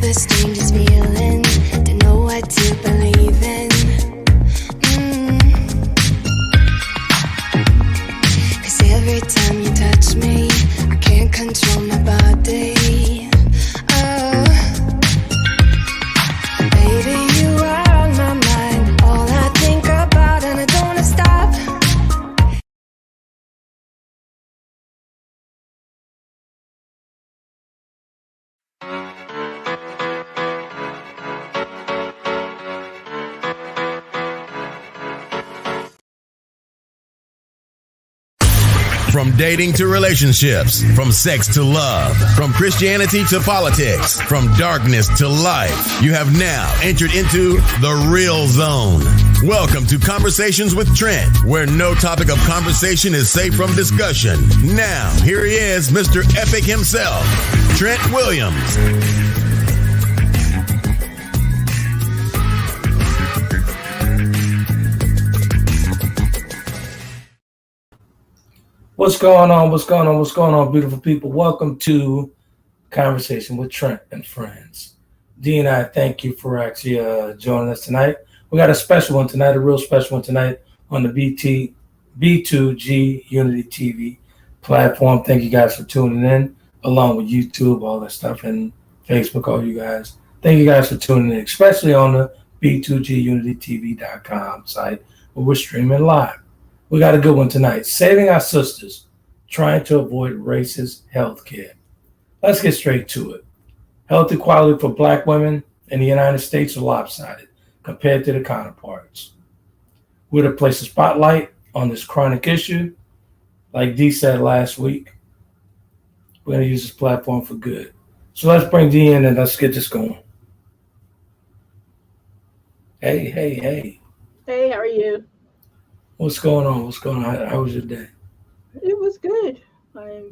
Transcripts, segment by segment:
the strangest feeling, don't know what to believe in. Cause every time you touch me, I can't control my body. Oh, baby, you are on my mind, all I think about, and I don't wanna stop. From dating to relationships, from sex to love, from Christianity to politics, from darkness to light, you have now entered into the real zone. Welcome to Conversations with Trent, where no topic of conversation is safe from discussion. Now, here he is, Mr. Epic himself, Trent Williams. What's going on? What's going on? What's going on, beautiful people? Welcome to Conversation with Trent and Friends. Dee and I thank you for actually joining us tonight. We got a special one tonight, a real special one tonight on the B2G Unity TV platform. Thank you guys for tuning in, along with YouTube, all that stuff, and Facebook, all you guys. Thank you guys for tuning in, especially on the B2GUnityTV.com site where we're streaming live. We got a good one tonight. Saving our sisters, trying to avoid racist health care. Let's get straight to it. Health equality for Black women in the United States are lopsided compared to their counterparts. We're to place a spotlight on this chronic issue. Like Dee said last week, we're going to use this platform for good. So let's bring Dee in and let's get this going. Hey. Hey, how are you? What's going on? How was your day? It was good. I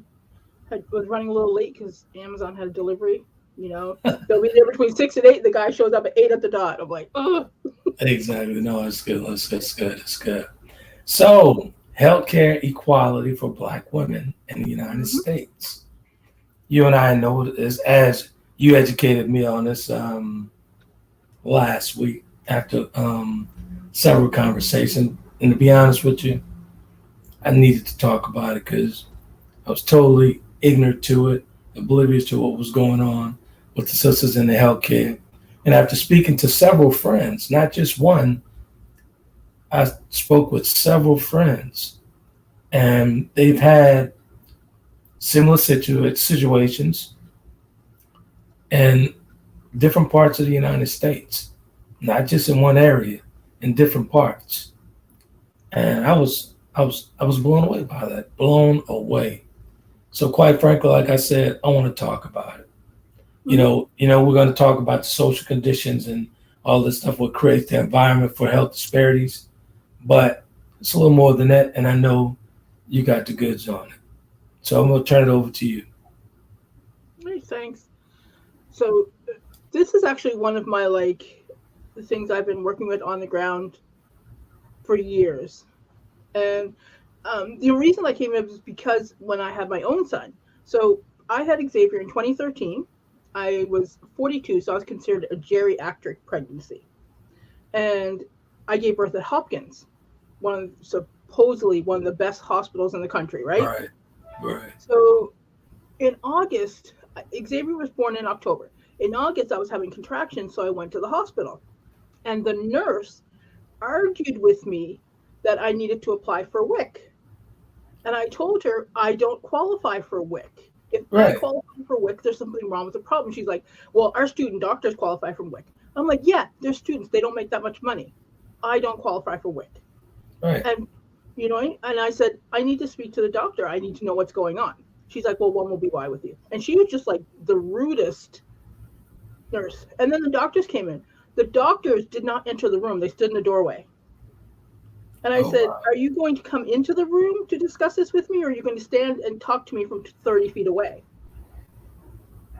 was running a little late because Amazon had a delivery. You know, they'll be there between 6 and 8. The guy shows up at 8 at the dot. I'm like, oh. Exactly. No, it's good. It's good. So, healthcare equality for Black women in the United States. You and I know this, as you educated me on this last week after several conversations. And to be honest with you, I needed to talk about it because I was totally ignorant to it, oblivious to what was going on with the sisters in the healthcare. And after speaking to several friends, not just one, I spoke with several friends, and they've had similar situations in different parts of the United States, not just in one area, in different parts. And I was blown away by that, blown away. So quite frankly, like I said, I want to talk about it. You know, we're going to talk about the social conditions and all this stuff, what creates the environment for health disparities. But it's a little more than that, and I know you got the goods on it. So I'm going to turn it over to you. Hey, thanks. So this is actually one of my, the things I've been working with on the ground for years. And the reason I came up is because when I had my own son. So I had Xavier in 2013. I was 42, so I was considered a geriatric pregnancy. And I gave birth at Hopkins, supposedly one of the best hospitals in the country, right? Right. So in August, Xavier was born in October. In August, I was having contractions, so I went to the hospital. And the nurse argued with me that I needed to apply for WIC. And I told her I don't qualify for WIC. If I qualify for WIC, there's something wrong with the problem. She's like, well, our student doctors qualify for WIC. I'm like, yeah, they're students. They don't make that much money. I don't qualify for WIC. Right. And, and I said, I need to speak to the doctor. I need to know what's going on. She's like, well, one will be why with you. And she was just like the rudest nurse. And then the doctors came in. The doctors did not enter the room. They stood in the doorway. And I said, are you going to come into the room to discuss this with me, or are you going to stand and talk to me from 30 feet away?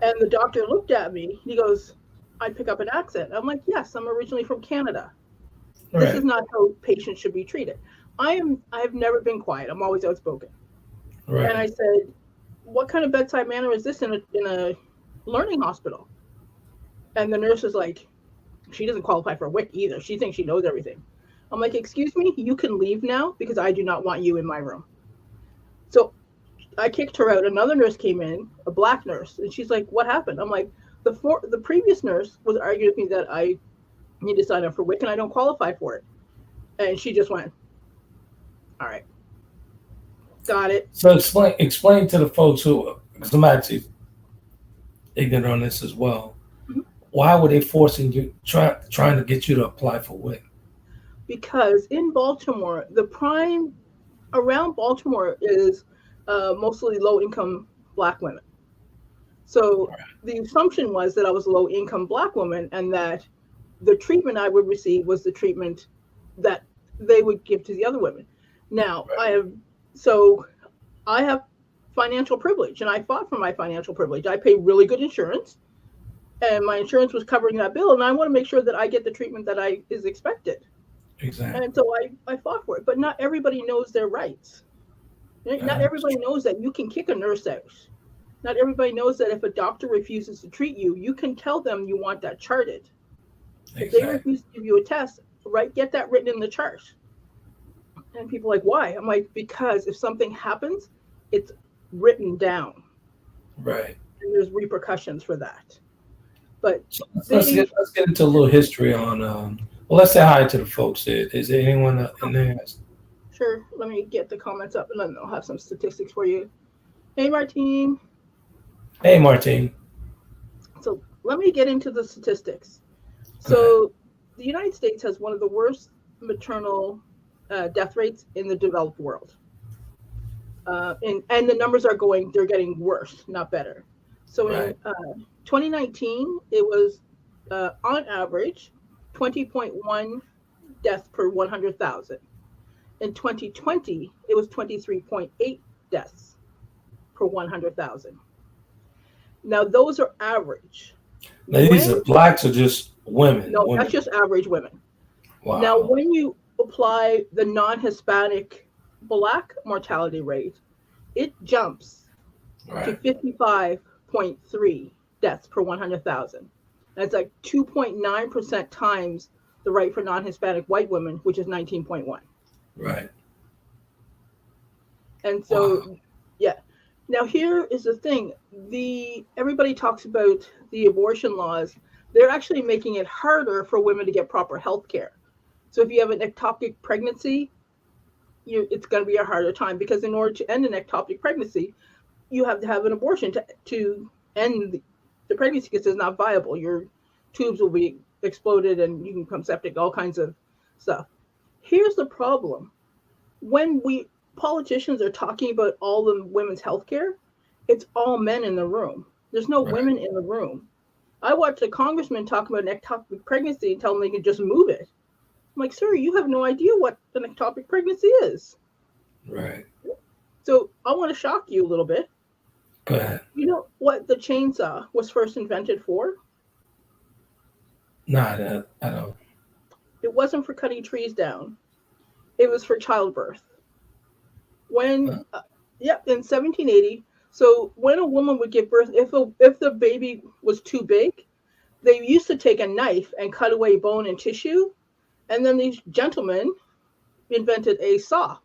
And the doctor looked at me. He goes, I pick up an accent. I'm like, yes, I'm originally from Canada. Right. This is not how patients should be treated. I have never been quiet. I'm always outspoken. Right. And I said, what kind of bedside manner is this in a learning hospital? And the nurse is like, she doesn't qualify for WIC either. She thinks she knows everything. I'm like, excuse me, you can leave now because I do not want you in my room. So I kicked her out. Another nurse came in, a black nurse, and she's like, what happened? I'm like, the previous nurse was arguing with me that I need to sign up for WIC and I don't qualify for it. And she just went, all right, got it. So explain to the folks who, because I'm actually ignorant on this as well. Mm-hmm. Why were they forcing you, trying to get you to apply for WIC? Because in Baltimore, the prime around Baltimore is mostly low-income Black women. So the assumption was that I was a low-income Black woman and that the treatment I would receive was the treatment that they would give to the other women. Now, I have financial privilege, and I fought for my financial privilege. I pay really good insurance, and my insurance was covering that bill, and I want to make sure that I get the treatment that is expected. Exactly. And so I fought for it, but not everybody knows their rights. Not everybody knows that you can kick a nurse out. Not everybody knows that if a doctor refuses to treat you, you can tell them you want that charted. Exactly. If they refuse to give you a test, right, get that written in the chart. And people are like, why? I'm like, because if something happens, it's written down. Right. And there's repercussions for that. But so let's get into a little history on. Well, let's say hi to the folks. Is there anyone in there? Sure. Let me get the comments up, and then I'll have some statistics for you. Hey, Martine. Hey, Martine. So let me get into the statistics. So the United States has one of the worst maternal death rates in the developed world. And the numbers they're getting worse, not better. So in 2019, it was on average 20.1 deaths per 100,000. In 2020, it was 23.8 deaths per 100,000. Now, those are average. Now, these are Blacks or just women? No, women. That's just average women. Wow. Now, when you apply the non-Hispanic Black mortality rate, it jumps to 55.3 deaths per 100,000. That's like 2.9% times the rate for non-Hispanic white women, which is 19.1. Right. And so, yeah. Now, here is the thing. Everybody talks about the abortion laws. They're actually making it harder for women to get proper health care. So if you have an ectopic pregnancy, it's going to be a harder time, because in order to end an ectopic pregnancy, you have to have an abortion to end the pregnancy, because it's not viable. Your tubes will be exploded and you can become septic, all kinds of stuff. Here's the problem. When politicians are talking about all the women's health care, it's all men in the room. There's no women in the room. I watched a congressman talk about an ectopic pregnancy and tell them they can just move it. I'm like, sir, you have no idea what an ectopic pregnancy is. Right. So I want to shock you a little bit. Go ahead. You know what the chainsaw was first invented for? Nah, I don't. It wasn't for cutting trees down. It was for childbirth. In 1780, so when a woman would give birth, if the baby was too big, they used to take a knife and cut away bone and tissue, and then these gentlemen invented a saw,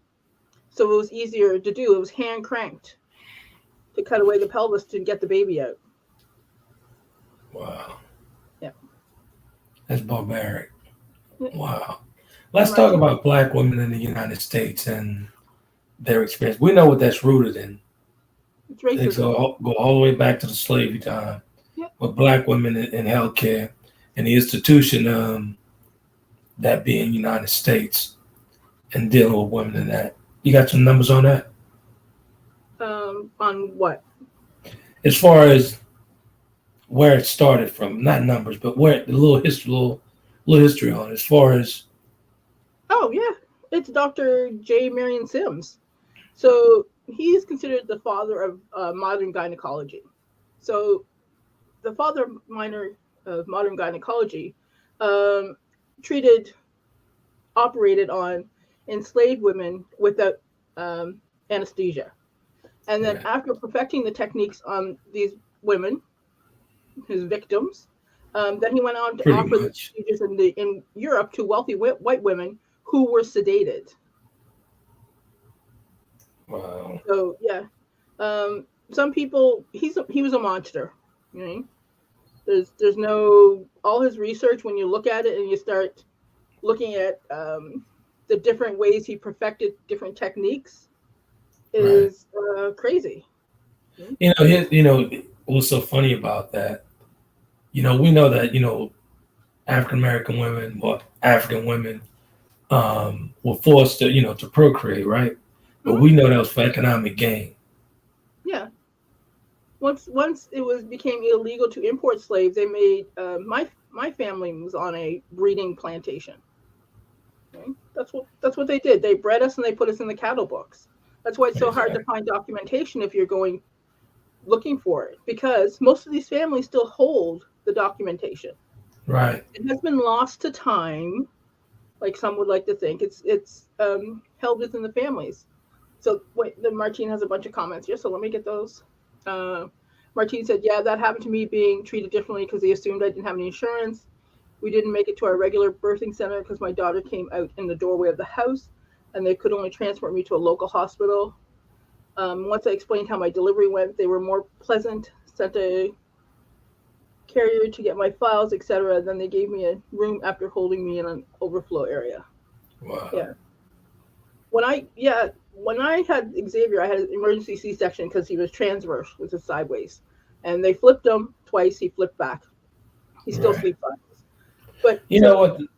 so it was easier to do. It was hand cranked to cut away the pelvis to get the baby out. Wow. Yeah. That's barbaric. Wow. Let's talk about Black women in the United States and their experience. We know what that's rooted in. It's racism. They go all the way back to the slavery time, with Black women in healthcare and the institution, that being United States, and dealing with women in that. You got some numbers on that? On what? As far as where it started from, not numbers, but where the little history on it, as far as. Oh yeah, it's Dr. J. Marion Sims. So he's considered the father of modern gynecology. So the father of modern gynecology operated on enslaved women without anesthesia. And then after perfecting the techniques on these women, his victims, Then he went on to Pretty offer the much. procedures in Europe to wealthy white women who were sedated. Wow. So yeah, some people he was a monster. You know? There's no all his research when you look at it and you start looking at the different ways he perfected different techniques Right. is crazy. What's so funny about that? We know that African American women, or African women, were forced to procreate, right? But Mhm. we know that was for economic gain. Yeah. Once it was became illegal to import slaves, they made my family was on a breeding plantation. Okay? That's what they did. They bred us and they put us in the cattle books. That's why it's so hard to Exactly. find documentation if you're going looking for it, because most of these families still hold the documentation. Right. It has been lost to time, like some would like to think. It's held within the families. So wait, then Martine has a bunch of comments here, so let me get those. Uh, Martine said, "Yeah, that happened to me, being treated differently because they assumed I didn't have any insurance. We didn't make it to our regular birthing center because my daughter came out in the doorway of the house, and they could only transport me to a local hospital. Once I explained how my delivery went, they were more pleasant, sent a carrier to get my files, etc. Then they gave me a room after holding me in an overflow area." Wow. Yeah. When I had Xavier, I had an emergency C-section because he was transverse, which is sideways, and they flipped him twice. He flipped back. He still Right. sleeps sideways. But You know so what? You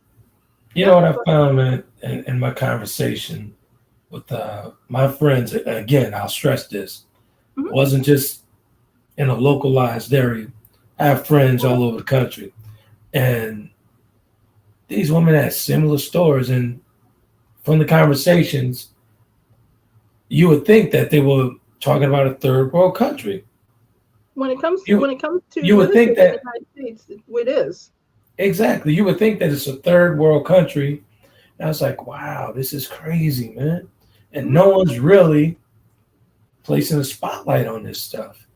yeah, know what I found, man, in my conversation with my friends. Again, I'll stress this: it mhm. wasn't just in a localized area. I have friends all over the country, and these women had similar stories. And from the conversations, you would think that they were talking about a third world country. when it comes You when it comes to you would think administrating in the that United States, it is. exactly. You would think that it's a third world country. And I was like, wow, this is crazy, man. And Mhm. no one's really placing a spotlight on this stuff.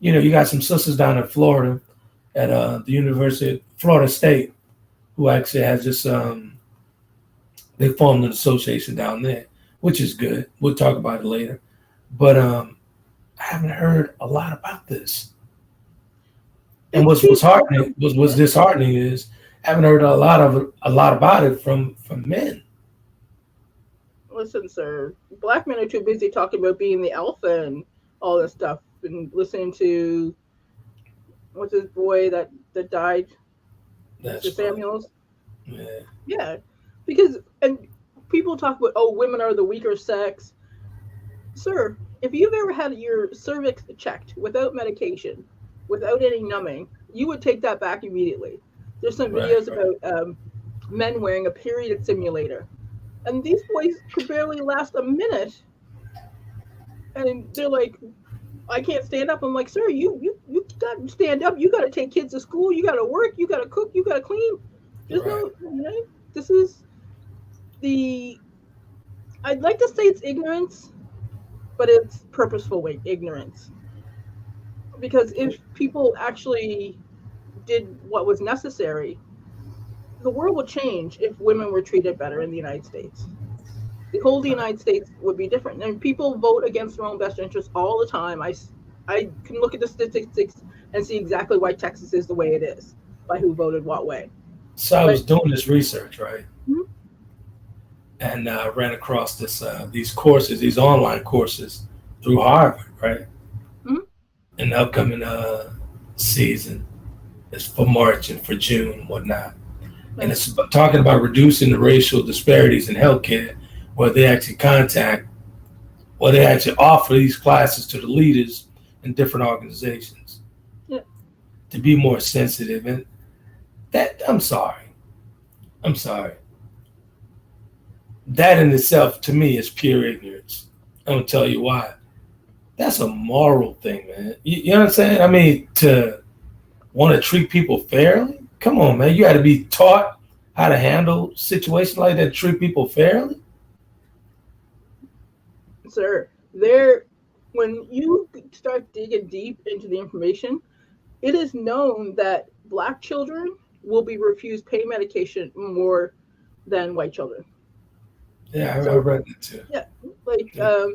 You got some sisters down in Florida at the University of Florida State who actually has this. They formed an association down there, which is good. We'll talk about it later. But I haven't heard a lot about this. And It's what's people. heartening, what's disheartening is I haven't heard a lot about it from men. Listen, sir, black men are too busy talking about being the alpha and all this stuff, and listening to what's this boy that died, That's Mr. funny. Samuels. Yeah. Yeah, because and people talk about, oh, women are the weaker sex. Sir, if you've ever had your cervix checked without medication, without any numbing, you would take that back immediately. There's some Right. videos about men wearing a period simulator, and these boys could barely last a minute, and they're like, "I can't stand up." I'm like, "Sir, you got to stand up. You got to take kids to school. You got to work. You got to cook. You got to clean. There's Right. no, this is the. I'd like to say it's ignorance, but it's purposeful ignorance. Because if people actually did what was necessary, the world would change if women were treated better in the United States. The whole of the United States would be different. And people vote against their own best interests all the time. I can look at the statistics and see exactly why Texas is the way it is, by who voted what way. So I was But doing this research, right, mhm, and ran across these courses, these online courses through Harvard, right, mhm, in the upcoming season. It's for March and for June and whatnot. And right. it's talking about reducing the racial disparities in healthcare, where they actually they actually offer these classes to the leaders in different organizations Yeah. to be more sensitive. And that, I'm sorry. That in itself, to me, is pure ignorance. I'm gonna tell you why. That's a moral thing, man. You know what I'm saying? I mean, to want to treat people fairly. Come on, man. You got to be taught how to handle situations like that, treat people fairly. Sir, there, when you start digging deep into the information, it is known that Black children will be refused pain medication more than white children. Yeah, I So read that too. yeah, like Yeah.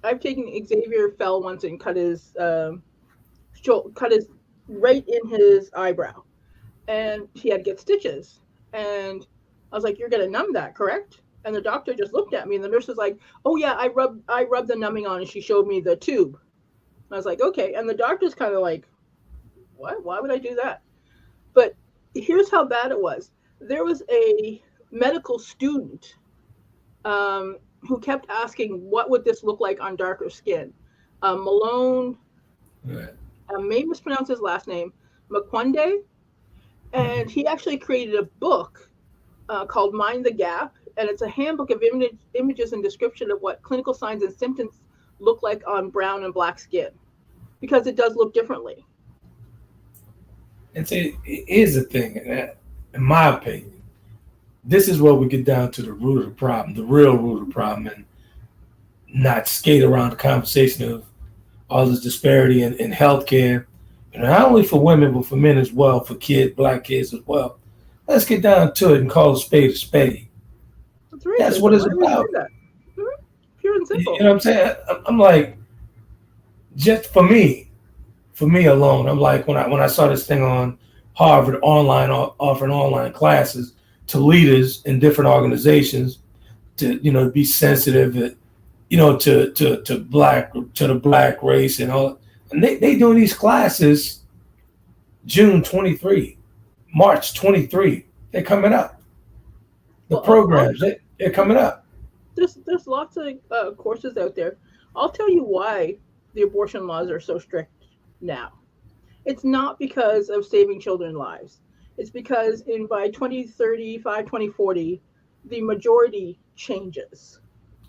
I've taken Xavier fell once and cut his cut his right in his eyebrow, and he had to get stitches. And I was like, "You're gonna numb that, correct?" And the doctor just looked at me, and the nurse was like, "Oh yeah, I rubbed the numbing on," and she showed me the tube. And I was like, "Okay." And the doctor's kind of like, "What? Why would I do that?" But here's how bad it was. There was a medical student who kept asking, "What would this look like on darker skin?" Malone, Right. I may mispronounce his last name, Makwande, and he actually created a book called Mind the Gap, and it's a handbook of images and description of what clinical signs and symptoms look like on brown and black skin, because it does look differently. And see, here's the thing, in my opinion, this is where we get down to the root of the problem, the real root of the problem, and not skate around the conversation of all this disparity in healthcare, and not only for women, but for men as well, for kids, black kids as well. Let's get down to it and call a spade a spade. It's That's what racism. it's Why do we say about. that? Pure and You simple. know what I'm saying? I'm like, just for me alone, I'm like, when I saw this thing on Harvard online, offering online classes to leaders in different organizations to, be sensitive, to the black race and all. And they doing these classes June 23, March 23. They're coming up. The Well, programs, they're coming up. there's lots of courses out there. I'll tell you why the abortion laws are so strict now. It's not because of saving children's lives. It's because in by 2035, 2040, the majority changes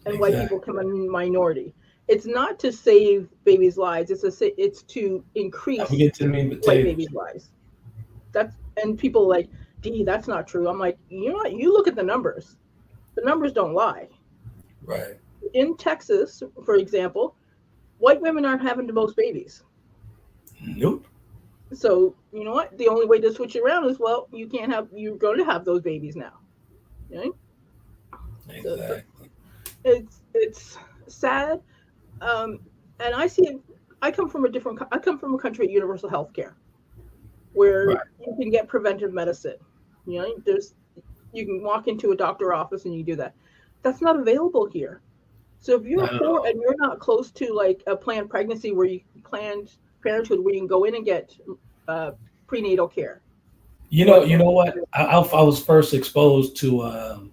and white people Exactly. become a minority. It's not to save babies' lives. It's to Now we increase get to the meat and white potatoes. babies' lives. That's and people are like, Dee, that's not true. I'm like, you know what? You look at the numbers. The numbers don't lie. Right. In Texas, for example, white women aren't having the most babies. Nope. So you know what? The only way to switch it around is, well, you can't have. You're going to have those babies now. Right? So Exactly. it's sad. And I see. I come from a different. I come from a country of universal health care, where Right. you can get preventive medicine. There's you can walk into a doctor office and you do that. That's not available here. So if you're Not at poor all. and you're not close to like a planned pregnancy where you planned parenthood where you can go in and get uh, prenatal care. Or You know what? I was first exposed to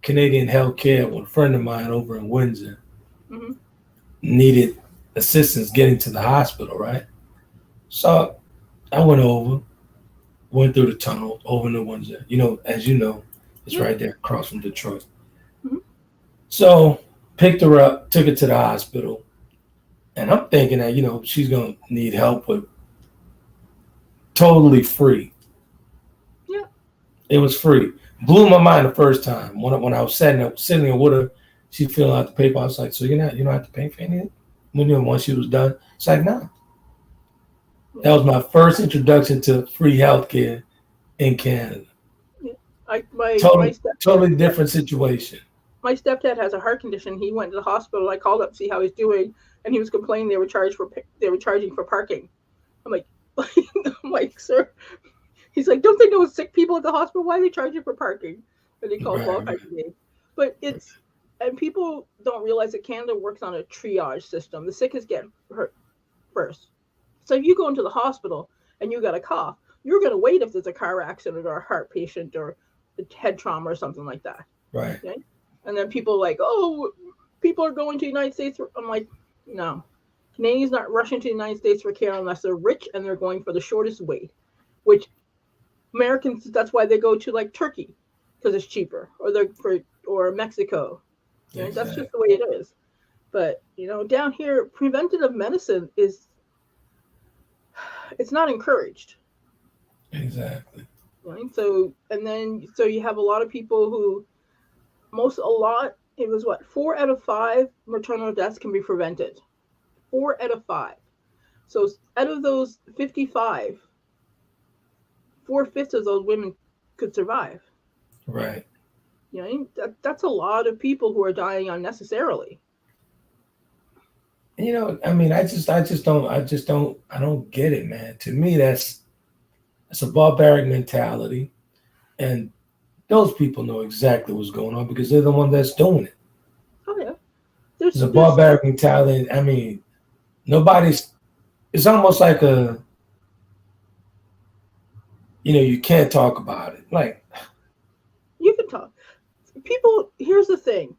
Canadian healthcare when a friend of mine over in Windsor Mhm. needed assistance getting to the hospital, right? So I went through the tunnel over to Windsor. As you know, it's Yeah. right there across from Detroit. Mhm. So picked her up, took her to the hospital, and I'm thinking that, she's gonna need help with totally free. Yeah. It was free. Blew my mind the first time when I was sitting there with her. She filling out the paper. I was like, "So you don't have to pay for anything?" Once she was done, it's like, "No." That was my first introduction to free healthcare in Canada. Yeah. My stepdad. Totally Yeah. different situation. My stepdad has a heart condition. He went to the hospital. I called up to see how he's doing, and he was complaining they were charging for parking. I'm like, I'm like, sir. He's like, don't they know sick people at the hospital? Why are they charging for parking? And he calls all Right, kinds of names. But and people don't realize that Canada works on a triage system. The sickest get hurt first. So if you go into the hospital and you got a cough, you're going to wait if there's a car accident or a heart patient or a head trauma or something like that. right. Okay? And then people are like, oh, people are going to the United States. I'm like, no. Canadians not rushing to the United States for care unless they're rich and they're going for the shortest wait, which Americans, that's why they go to like Turkey because it's cheaper, or Mexico. That's Exactly. just the way it is. But down here, preventative medicine it's not encouraged. Exactly. Right? So you have a lot of people who it was what 4 out of 5 maternal deaths can be prevented. 4 out of 5. So out of those 55, 4/5 of those women could survive. Right. You know, that's a lot of people who are dying unnecessarily. You know, I mean, I don't get it, man. To me, that's a barbaric mentality, and those people know exactly what's going on because they're the one that's doing it. Oh yeah, It's a barbaric mentality. I mean, nobody's. It's almost like you can't talk about it. Like, you can talk. People. Here's the thing.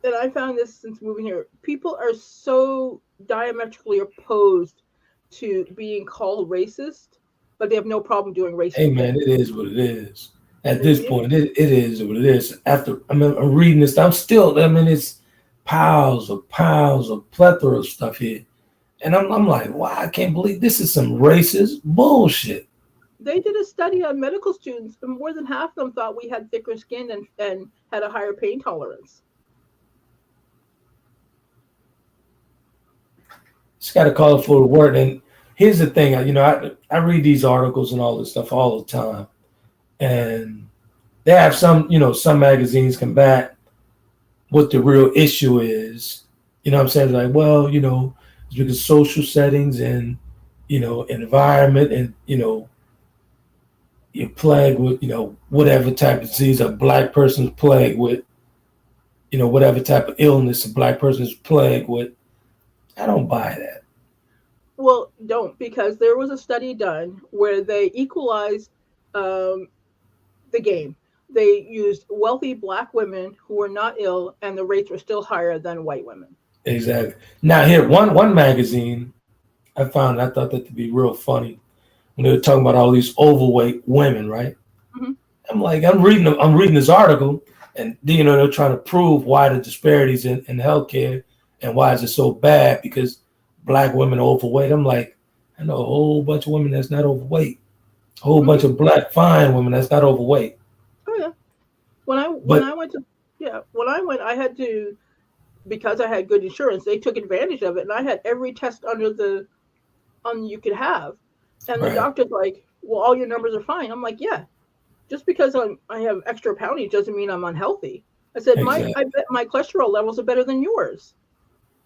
And I found this since moving here. People are so diametrically opposed to being called racist, but they have no problem doing racist hey, man, things. it is what it is. At this point, it is what it is. After I'm reading this, it's piles of plethora of stuff here. And I'm like, wow, I can't believe this is some racist bullshit. They did a study on medical students, and more than half of them thought we had thicker skin and had a higher pain tolerance. It's got to call it for the word. And here's the thing, I read these articles and all this stuff all the time. And they have some magazines come back what the real issue is. You know what I'm saying? Like, well, it's because social settings and, environment and, you're plagued with, whatever type of disease a black person's plagued with, whatever type of illness a black person is plagued with. I don't buy that. Well, don't, because there was a study done where they equalized the game. They used wealthy black women who were not ill, and the rates were still higher than white women. Exactly. Now, here, one magazine I thought that to be real funny when they were talking about all these overweight women, right? Mm-hmm. I'm like, I'm reading this article, and they're trying to prove why the disparities in healthcare and why is it so bad because black women are overweight. I'm like, I know a whole bunch of women that's not overweight. A whole bunch of black fine women that's not overweight. Oh yeah. When I went, I had to, because I had good insurance, they took advantage of it, and I had every test you could have, and the doctor's like, well, all your numbers are fine. I'm like, yeah, just because I have extra poundage doesn't mean I'm unhealthy. I said, I bet my cholesterol levels are better than yours.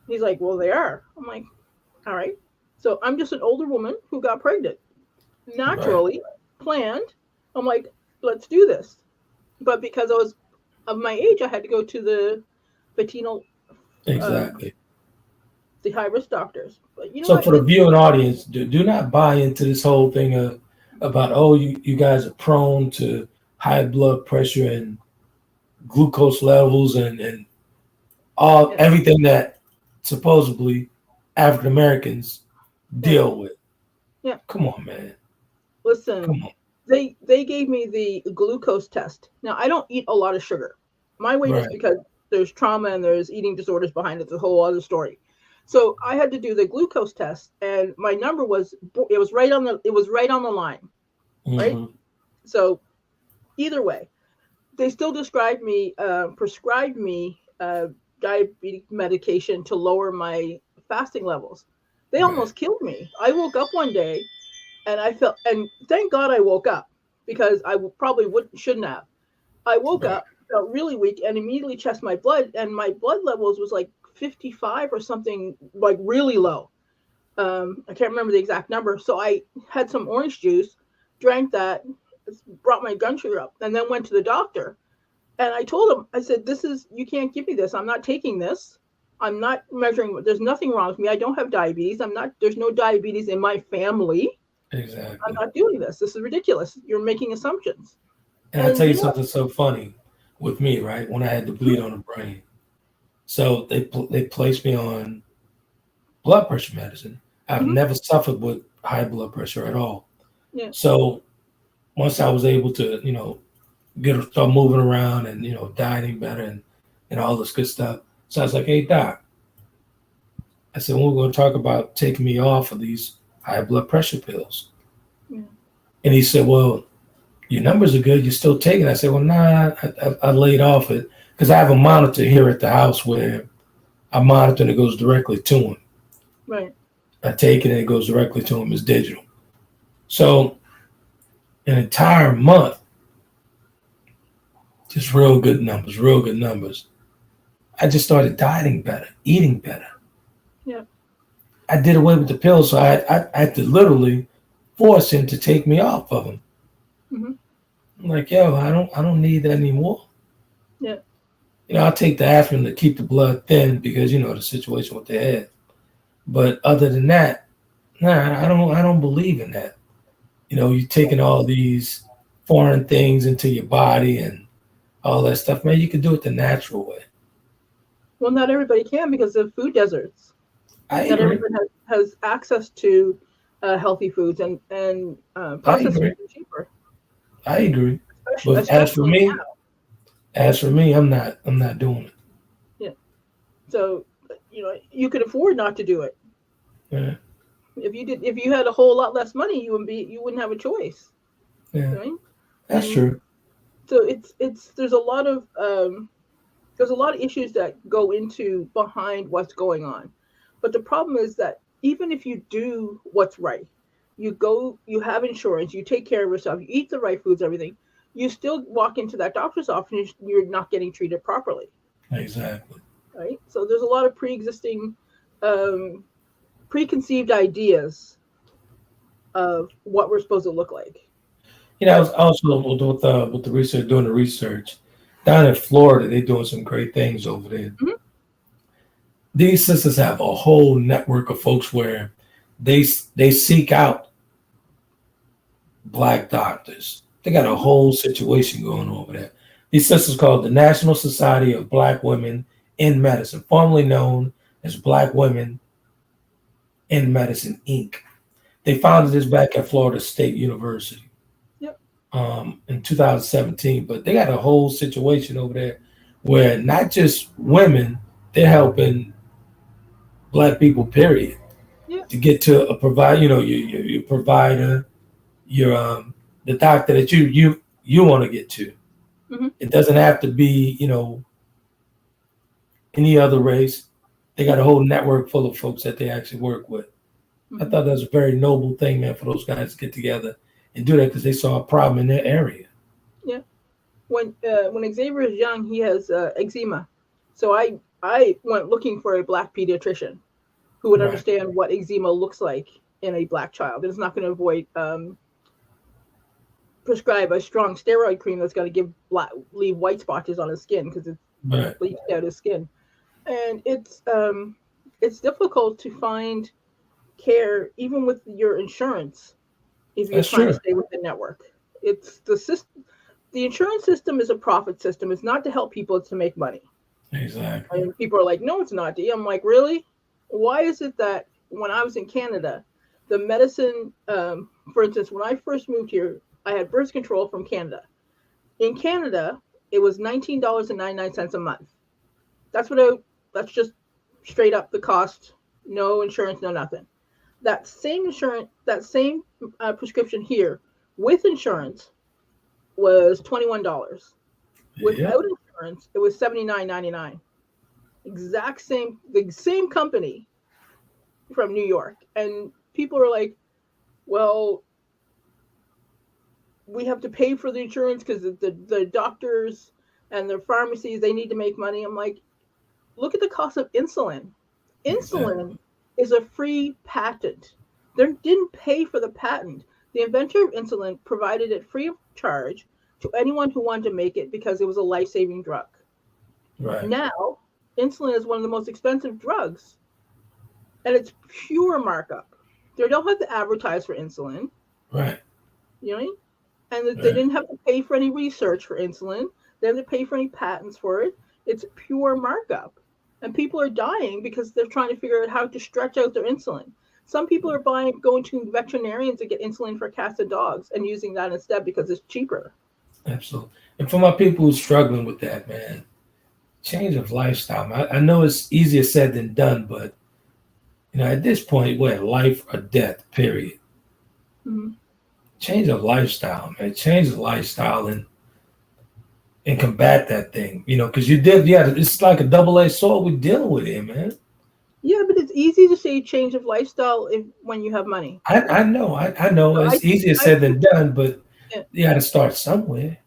He's like, well, they are. I'm like, all right. So I'm just an older woman who got pregnant. Naturally, planned. I'm like, let's do this. But because I was of my age, I had to go to the Latino, exactly, the high risk doctors. But so for the viewing audience, do not buy into this whole thing about you guys are prone to high blood pressure and glucose levels and everything that supposedly African Americans deal with. Yeah. Come on, man. Listen, come on. They gave me the glucose test. Now, I don't eat a lot of sugar. My weight is because there's trauma and there's eating disorders behind it. It's a whole other story. So I had to do the glucose test, and my number was right on the line, right? Mm-hmm. So either way, they still prescribed me diabetic medication to lower my fasting levels. They almost killed me. I woke up one day and and thank God I woke up, because I probably shouldn't have. I woke up, felt really weak, and immediately checked my blood, and my blood levels was like 55 or something, like really low. I can't remember the exact number. So I had some orange juice, drank that, brought my blood sugar up, and then went to the doctor. And I told him, I said, you can't give me this. I'm not taking this. I'm not measuring. There's nothing wrong with me. I don't have diabetes. There's no diabetes in my family. Exactly. I'm not doing this. This is ridiculous. You're making assumptions. And I'll tell you something so funny with me, right? When I had to bleed on the brain. So they placed me on blood pressure medicine. I've never suffered with high blood pressure at all. Yeah. So once I was able to, start moving around and, dieting better and all this good stuff. So I was like, hey, doc, I said, we're going to talk about taking me off of these high blood pressure pills. Yeah. And he said, well, your numbers are good. You're still taking it. I said, well, nah, I laid off it because I have a monitor here at the house where I monitor and it goes directly to him. Right. I take it and it goes directly to him. It's digital. So an entire month, just real good numbers. I just started dieting better, eating better. Yeah. I did away with the pills, so I had to literally force him to take me off of them. Mm-hmm. I'm like, yo, I don't need that anymore. Yeah. I'll take the aspirin to keep the blood thin because the situation with the head. But other than that, nah, I don't believe in that. You taking all these foreign things into your body and all that stuff, man. You can do it the natural way. Well, not everybody can because of food deserts. I Not agree. everyone has access to healthy foods and I processed agree. foods are cheaper. I agree. Especially, But especially now. as for me, I'm not doing it. Yeah. So you could afford not to do it. Yeah. If you had a whole lot less money, you wouldn't have a choice. Yeah. Right? That's true. So there's a lot of issues that go into behind what's going on. But the problem is that even if you do what's right, you have insurance, you take care of yourself, you eat the right foods, everything, you still walk into that doctor's office and you're not getting treated properly. Exactly. Right? So there's a lot of pre-existing preconceived ideas of what we're supposed to look like. I was also with the research, doing the research down in Florida. They're doing some great things over there. Mm-hmm. These sisters have a whole network of folks where they seek out Black doctors. They got a whole situation going on over there. These sisters called the National Society of Black Women in Medicine, formerly known as Black Women in Medicine, Inc. They founded this back at Florida State University. Yep. In 2017, but they got a whole situation over there where not just women, they're helping Black people, period, to get to a provider, your provider, your the doctor that you want to get to. Mm-hmm. It doesn't have to be, any other race. They got a whole network full of folks that they actually work with. Mm-hmm. I thought that was a very noble thing, man, for those guys to get together and do that because they saw a problem in their area. Yeah. When Xavier is young, he has eczema. So I went looking for a Black pediatrician who would understand what eczema looks like in a Black child. It's not going to avoid prescribe a strong steroid cream that's going to leave white spots on his skin because it's bleached out his skin. And it's difficult to find care even with your insurance if you're trying to stay with the network. It's the system. The insurance system is a profit system. It's not to help people, it's to make money. Exactly. And people are like, no, it's not, Dee. I'm like, really? Why is it that when I was in Canada, the medicine, for instance, when I first moved here, I had birth control from Canada. In Canada, it was $19.99 a month. That's just straight up the cost. No insurance, no nothing. That same prescription here with insurance was $21. Without insurance, it was $79.99. The same company from New York. And people are like, well, we have to pay for the insurance because the doctors and the pharmacies, they need to make money. I'm like, look at the cost of insulin. Insulin is a free patent. They didn't pay for the patent. The inventor of insulin provided it free of charge to anyone who wanted to make it because it was a life-saving drug. Right. Now, insulin is one of the most expensive drugs, and it's pure markup. They don't have to advertise for insulin. Right. You know what I mean? And they didn't have to pay for any research for insulin. They didn't have to pay for any patents for it. It's pure markup. And people are dying because they're trying to figure out how to stretch out their insulin. Some people are going to veterinarians to get insulin for cats and dogs and using that instead because it's cheaper. Absolutely. And for my people who's struggling with that, man, change of lifestyle. I know it's easier said than done, but at this point, we're life or death, period. Mm-hmm. Change of lifestyle, man. Change the lifestyle and combat that thing, because it's like a double-edged sword we're dealing with here, man. Yeah, but it's easy to say change of lifestyle when you have money. I know. It's easier said than done, but Yeah. you got to start somewhere.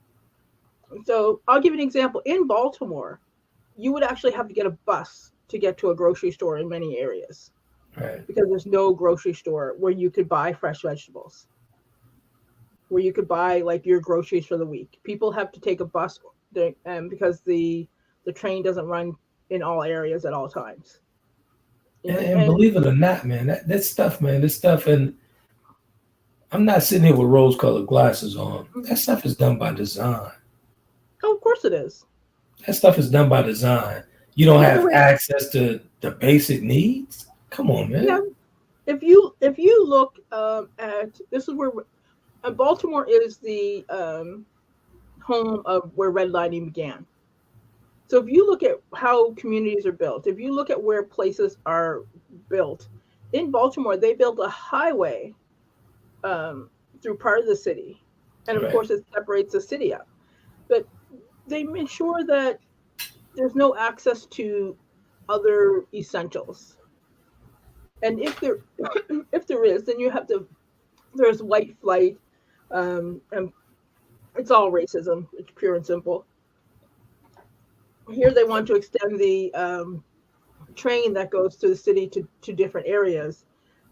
So I'll give you an example. In Baltimore, you would actually have to get a bus to get to a grocery store in many areas Right. because there's no grocery store where you could buy fresh vegetables, where you could buy like your groceries for the week. People have to take a bus because the train doesn't run in all areas at all times. And believe it or not, man, that stuff, man, this stuff, and I'm not sitting here with rose-colored glasses on. That stuff is done by design. Oh, of course it is. That stuff is done by design. You don't have access to the basic needs? Come on, man. Yeah. If you look at this is where Baltimore is the home of where redlining began. So if you look at how communities are built, if you look at where places are built, in Baltimore they built a highway through part of the city, and of course it separates the city up. But they ensure that there's no access to other essentials. And if there is, then you have to. There's white flight, and it's all racism. It's pure and simple. Here they want to extend the train that goes to the city to different areas,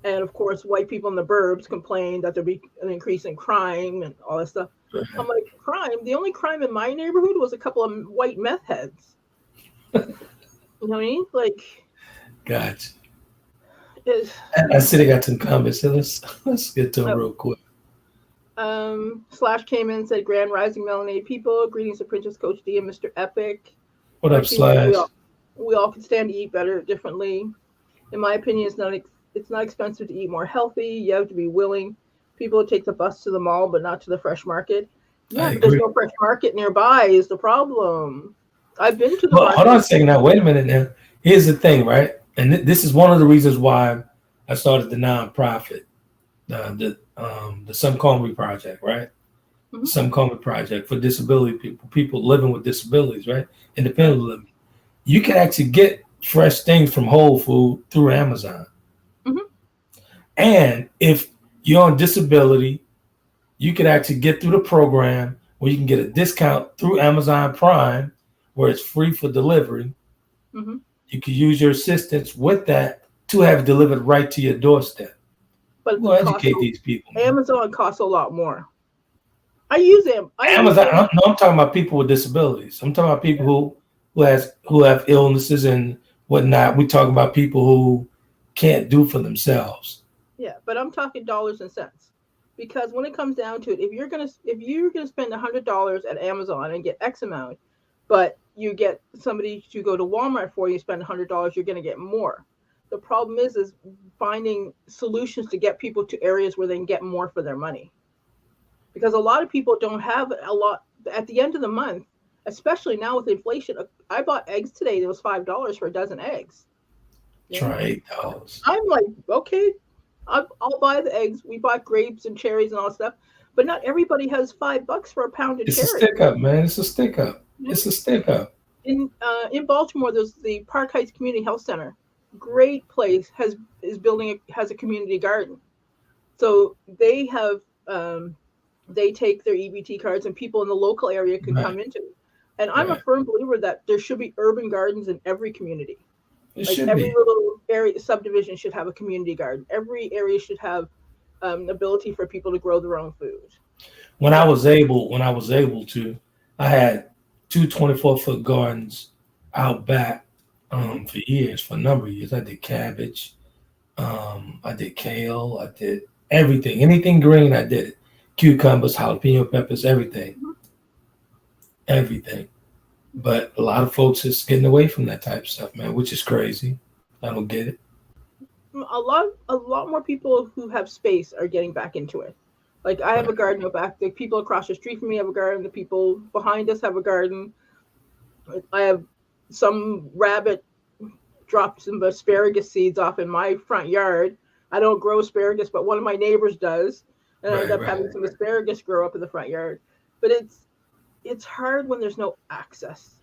and of course, white people in the burbs complain that there'll be an increase in crime and all that stuff. I'm like, crime? The only crime in my neighborhood was a couple of white meth heads. You know what I mean? Like, gotcha. I said I got some comments, so let's get to them real quick. Slash came in and said, Grand Rising Melanated people, greetings to Princess Coach Dee and Mr. Epic. What up, Slash? We all can stand to eat better differently. In my opinion, it's not expensive to eat more healthy. You have to be willing. People take the bus to the mall, but not to the fresh market. Yeah, but there's no fresh market nearby is the problem. I've been to the market. Hold on a second now. Wait a minute now. Here's the thing, right? And this is one of the reasons why I started the nonprofit, the Some Call Me Project, right? Mm-hmm. Some Call Me Project for disability people living with disabilities, right? Independent living. You can actually get fresh things from Whole Food through Amazon. Mm-hmm. And if you're on disability, you can actually get through the program where you can get a discount through Amazon Prime, where it's free for delivery. Mm-hmm. You can use your assistance with that to have it delivered right to your doorstep. But we'll educate these people. Amazon costs a lot more. I use them. Amazon. I'm talking about people with disabilities. I'm talking about people who have illnesses and whatnot. We're talking about people who can't do for themselves. Yeah, but I'm talking dollars and cents, because when it comes down to it, if you're gonna spend $100 at Amazon and get X amount, but you get somebody to go to Walmart for you, spend $100, you're gonna get more. The problem is finding solutions to get people to areas where they can get more for their money, because a lot of people don't have a lot at the end of the month, especially now with inflation. I bought eggs today. It was $5 for a dozen eggs. Try $8. I'm like, okay, I'll buy the eggs. We bought grapes and cherries and all that stuff, but not everybody has $5 for a pound of cherries. It's a stick up, man. It's a stick up. Yeah. It's a stick up. In Baltimore, there's the Park Heights Community Health Center. Great place, has a community garden. So they have they take their EBT cards and people in the local area can come into it. And I'm a firm believer that there should be urban gardens in every community. Every little area subdivision should have a community garden. Every area should have the ability for people to grow their own food. When I was able to, I had 2 24-foot gardens out back for years, for a number of years. I did cabbage, I did kale, I did everything. Anything green, I did it. Cucumbers, jalapeno peppers, everything. Mm-hmm. Everything. But a lot of folks is getting away from that type of stuff, man, which is crazy. I don't get it. A lot more people who have space are getting back into it. Like I have a garden out back. The people across the street from me have a garden. The people behind us have a garden. I have some rabbit dropped some asparagus seeds off in my front yard. I don't grow asparagus, but one of my neighbors does. And I end up having some asparagus grow up in the front yard. But it's hard when there's no access.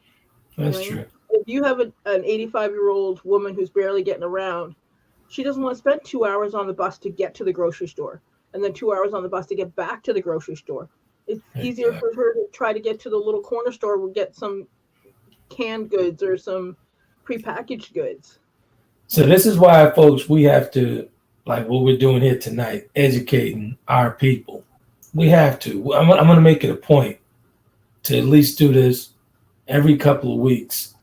That's true. If you have an 85-year-old woman who's barely getting around, she doesn't want to spend 2 hours on the bus to get to the grocery store, and then 2 hours on the bus to get back to the grocery store. It's easier for her to try to get to the little corner store and get some canned goods or some prepackaged goods. So this is why, folks, we have to, like what we're doing here tonight, educating our people. We have to. I'm going to make it a point to at least do this every couple of weeks.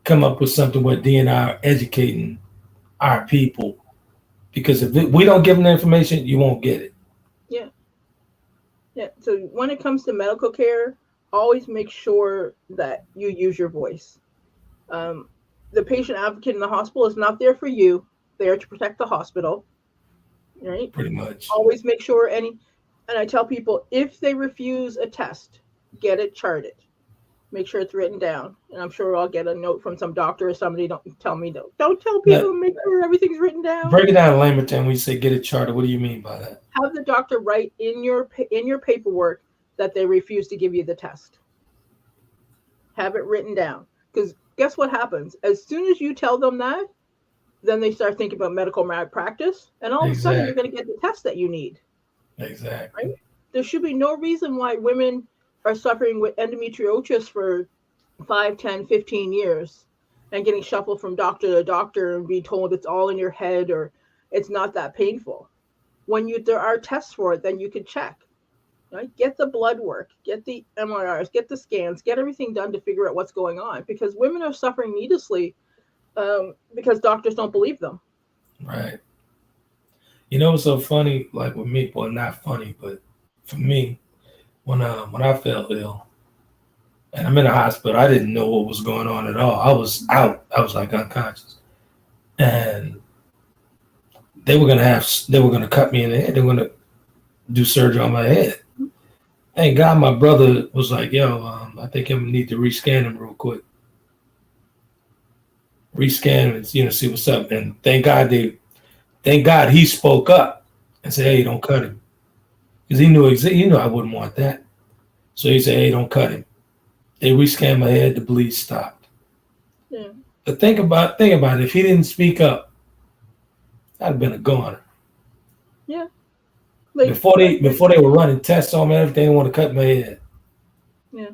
Come up with something where Dee and I are educating our people. Because if we don't give them the information, you won't get it. Yeah. Yeah. So when it comes to medical care, always make sure that you use your voice. The patient advocate in the hospital is not there for you. They are to protect the hospital. Right? Pretty much. Always make sure and I tell people, if they refuse a test, get it charted. Make sure it's written down. And I'm sure I'll get a note from some doctor or somebody. Don't tell people, make sure everything's written down. Break it down in layman terms when you say get it charted. What do you mean by that? Have the doctor write in your paperwork that they refuse to give you the test. Have it written down. Because guess what happens? As soon as you tell them that, then they start thinking about medical malpractice. And all of a sudden, you're going to get the test that you need. Exactly. Right? There should be no reason why women are suffering with endometriosis for 5, 10, 15 years and getting shuffled from doctor to doctor and being told it's all in your head or it's not that painful. When there are tests for it, then you can check. Right? Get the blood work, get the MRIs, get the scans, get everything done to figure out what's going on, because women are suffering needlessly because doctors don't believe them. Right. You know what's so funny? Like with me, well, not funny, but for me, when I fell ill and I'm in the hospital, I didn't know what was going on at all. I was out. I was like unconscious, and they were gonna cut me in the head. They were gonna do surgery on my head. Thank God my brother was like, yo, I think I need to rescan him real quick. Rescan him and see what's up. And thank God he spoke up and said, hey, don't cut him. Because he knew I wouldn't want that. So he said, hey, don't cut him. They rescanned my head, the bleed stopped. Yeah. But think about it. If he didn't speak up, I'd have been a goner. Yeah. Before they were running tests on me, everything, they want to cut my head. Yeah.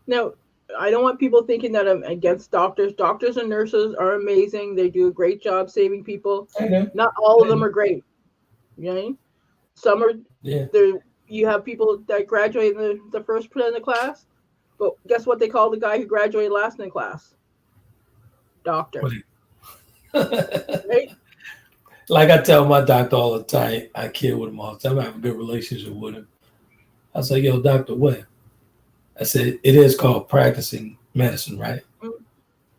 Now, I don't want people thinking that I'm against doctors. Doctors and nurses are amazing. They do a great job saving people. Okay. Not all of them are great. You know what I mean? Some are. Yeah. You have people that graduate in the first in the class, but guess what they call the guy who graduated last in the class? Doctor. Right? Like I tell my doctor all the time, I kid with him all the time. I have a good relationship with him. I was like, yo, doctor, what? I said, it is called practicing medicine, right? Mm-hmm.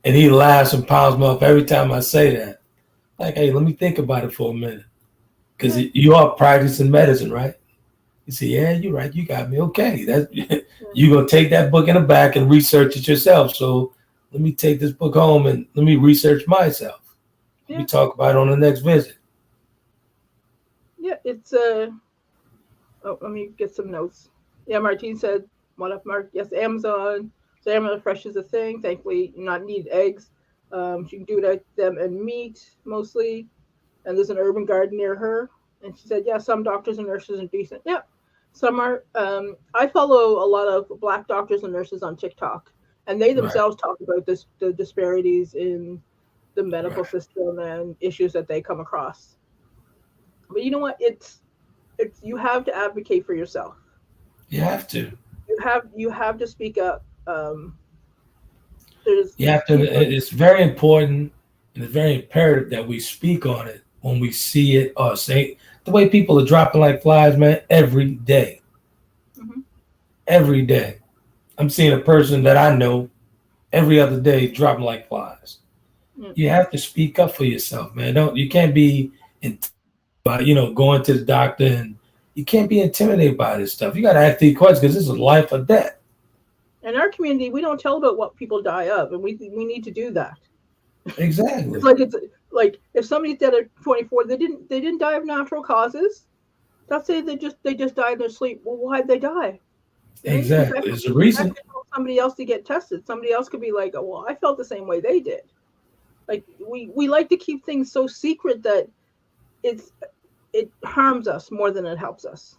And he laughs and pounds me up every time I say that. Like, hey, let me think about it for a minute. Because you are practicing medicine, right? You say, yeah, you're right. You got me. Okay. You're going to take that book in the back and research it yourself. So let me take this book home and let me research myself. Yeah. We talk about it on the next visit. Yeah, it's let me get some notes. Yeah, Martine said, what up, Mark? Yes, Amazon. So Amazon Fresh is a thing. Thankfully, you not need eggs. She can do them and meat mostly. And there's an urban garden near her. And she said, yeah, some doctors and nurses are decent. Yeah, some are. I follow a lot of Black doctors and nurses on TikTok. And they themselves talk about the disparities in the medical system and issues that they come across. But you know what? It's you have to advocate for yourself. You have to. You have to speak up. It's very important and it's very imperative that we speak on it when we see it or say the way people are dropping like flies, man, every day. Mm-hmm. Every day. I'm seeing a person that I know every other day dropping like flies. Mm-hmm. You have to speak up for yourself, man. You can't be going to the doctor, and you can't be intimidated by this stuff. You got to ask these questions because this is life or death. In our community, we don't tell about what people die of, and we need to do that. Exactly. It's like if somebody's dead at 24, they didn't die of natural causes. Let's say they just died in their sleep. Well, why'd they die? Exactly. There's a reason. Somebody else to get tested. Somebody else could be like, oh, well, I felt the same way they did. Like we like to keep things so secret that it harms us more than it helps us.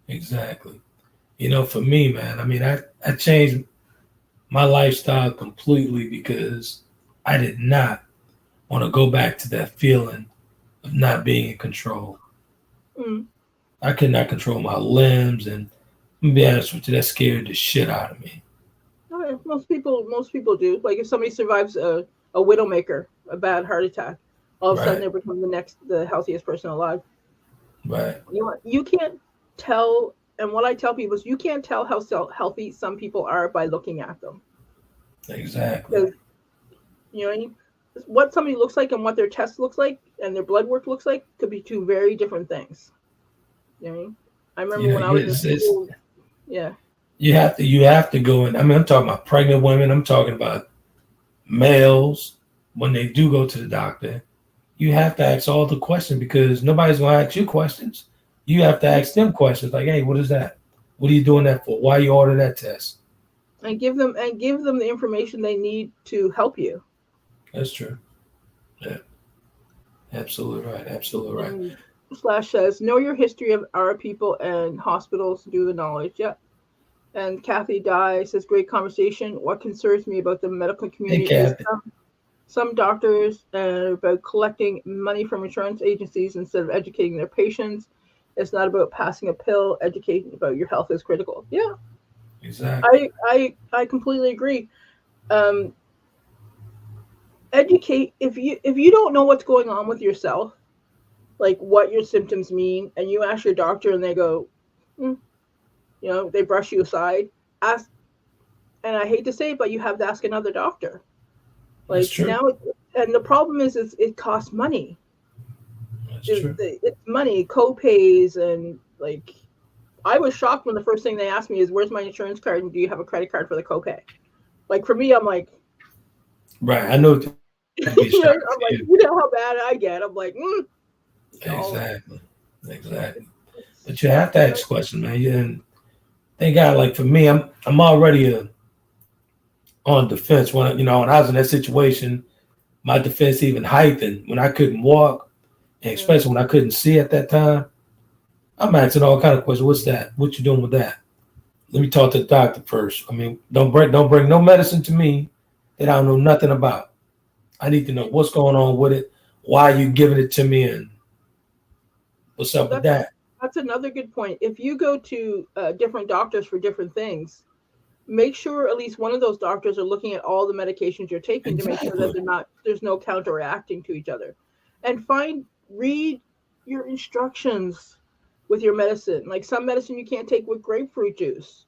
Exactly. For me, man, I changed my lifestyle completely because I did not want to go back to that feeling of not being in control. Mm. I could not control my limbs, and I'm gonna be honest with you, that scared the shit out of me. Okay, most people do. Like if somebody survives a widowmaker, a bad heart attack, all of a sudden Right, they become the healthiest person alive. right, You can't tell. And what I tell people is, you can't tell how healthy some people are by looking at them. exactly. Because what somebody looks like and what their test looks like and their blood work looks like could be two very different things. I remember when I was in It's school. Yeah. you have to go in. I'm talking about pregnant women. I'm talking about males when they do go to the doctor. You have to ask all the questions because nobody's gonna ask you questions. You have to ask them questions like, "Hey, what is that? What are you doing that for? Why you order that test?" And give them the information they need to help you. That's true. Yeah, absolutely right. Absolutely right. And Slash says, know your history of our people and hospitals, do the knowledge. Yeah. And Kathy Dye says, great conversation. What concerns me about the medical Hey, community is Kathy. some doctors about collecting money from insurance agencies instead of educating their patients. It's not about passing a pill. Educating about your health is critical. Yeah, Exactly. I completely agree. Um, Educate if you don't know what's going on with yourself, like what your symptoms mean, and you ask your doctor and they go, mm, they brush you aside. Ask, and I hate to say it, but you have to ask another doctor. That's Like true. now, and the problem is it costs money. That's true. It's money, co-pays, and like I was shocked when the first thing they asked me is, "Where's my insurance card? And do you have a credit card for the copay?" Like for me, I'm like, Right. I know that'd be shocking I'm to like, you. you know how bad I get. I'm like, no, Exactly. Exactly. it's, But you have to ask questions, man. And thank God, like for me, I'm already on defense. When I was in that situation, my defense even heightened when I couldn't walk, and yeah. especially when I couldn't see at that time. I'm asking all kind of questions. What's that? What you doing with that? Let me talk to the doctor first. Don't bring no medicine to me that I don't know nothing about. I need to know what's going on with it, why you giving it to me, and what's up with That's that. that's another good point. If you go to different doctors for different things, make sure at least one of those doctors are looking at all the medications you're taking to make sure that Exactly. there's no counteracting to each other. And read your instructions with your medicine. Like some medicine you can't take with grapefruit juice.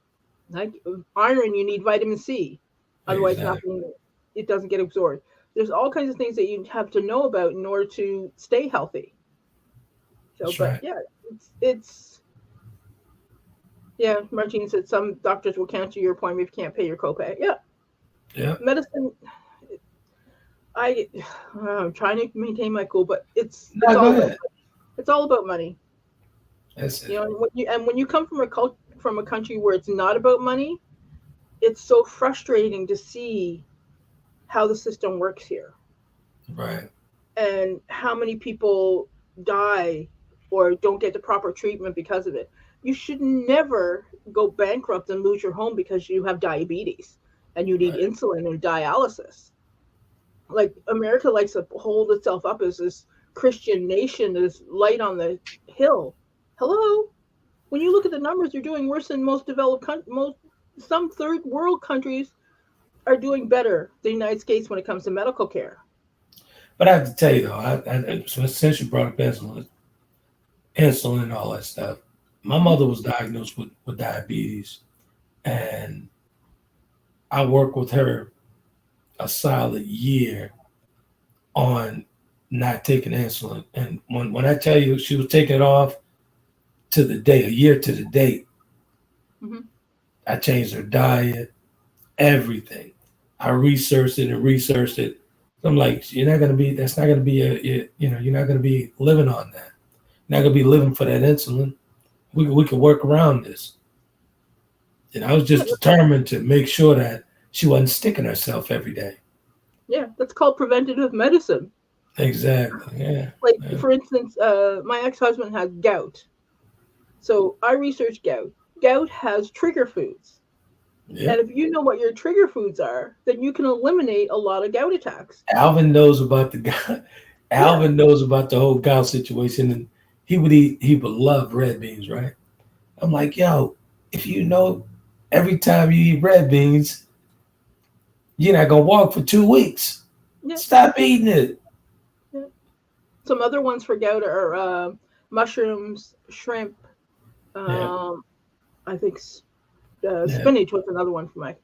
Like iron, you need vitamin C. Otherwise, Exactly. it doesn't get absorbed. There's all kinds of things that you have to know about in order to stay healthy. So, That's but right. yeah, it's yeah. Martine said some doctors will cancel your appointment if you can't pay your copay. Yeah, Yeah. medicine. I I'm trying to maintain my cool, but No, go ahead. it's all about money. That's it. When you come from from a country where it's not about money, it's so frustrating to see how the system works here Right. and how many people die or don't get the proper treatment because of it. You should never go bankrupt and lose your home because you have diabetes and you need Right. insulin and dialysis. Like America likes to hold itself up as this Christian nation, this light on the hill. Hello, when you look at the numbers, you're doing worse than most developed most some third world countries are doing better than the United States when it comes to medical care. But I have to tell you though, since you brought up insulin and all that stuff, my Mm-hmm. mother was diagnosed with diabetes, and I worked with her a solid year on not taking insulin. And when I tell you she was taking it off to the day, a year to the date, Mm-hmm. I changed her diet, everything. I researched it and researched it. I'm like, that's not gonna be you're not gonna be living on that. You're not gonna be living for that insulin. We could work around this. And I was Yeah, just determined to make sure that she wasn't sticking herself every day. yeah, that's called preventative medicine. Exactly. Yeah. Like Yeah. for instance, my ex-husband has gout, so I researched gout. gout has trigger foods. Yeah. And if you know what your trigger foods are, then you can eliminate a lot of gout attacks. Alvin knows about the gout. Alvin knows about the whole gout situation, and he would love red beans, right? I'm like, yo, if you know every time you eat red beans, you're not gonna walk for 2 weeks. Yeah. Stop eating it. Yeah. Some other ones for gout are mushrooms, shrimp. Yeah. I think Yeah. spinach was another one for my.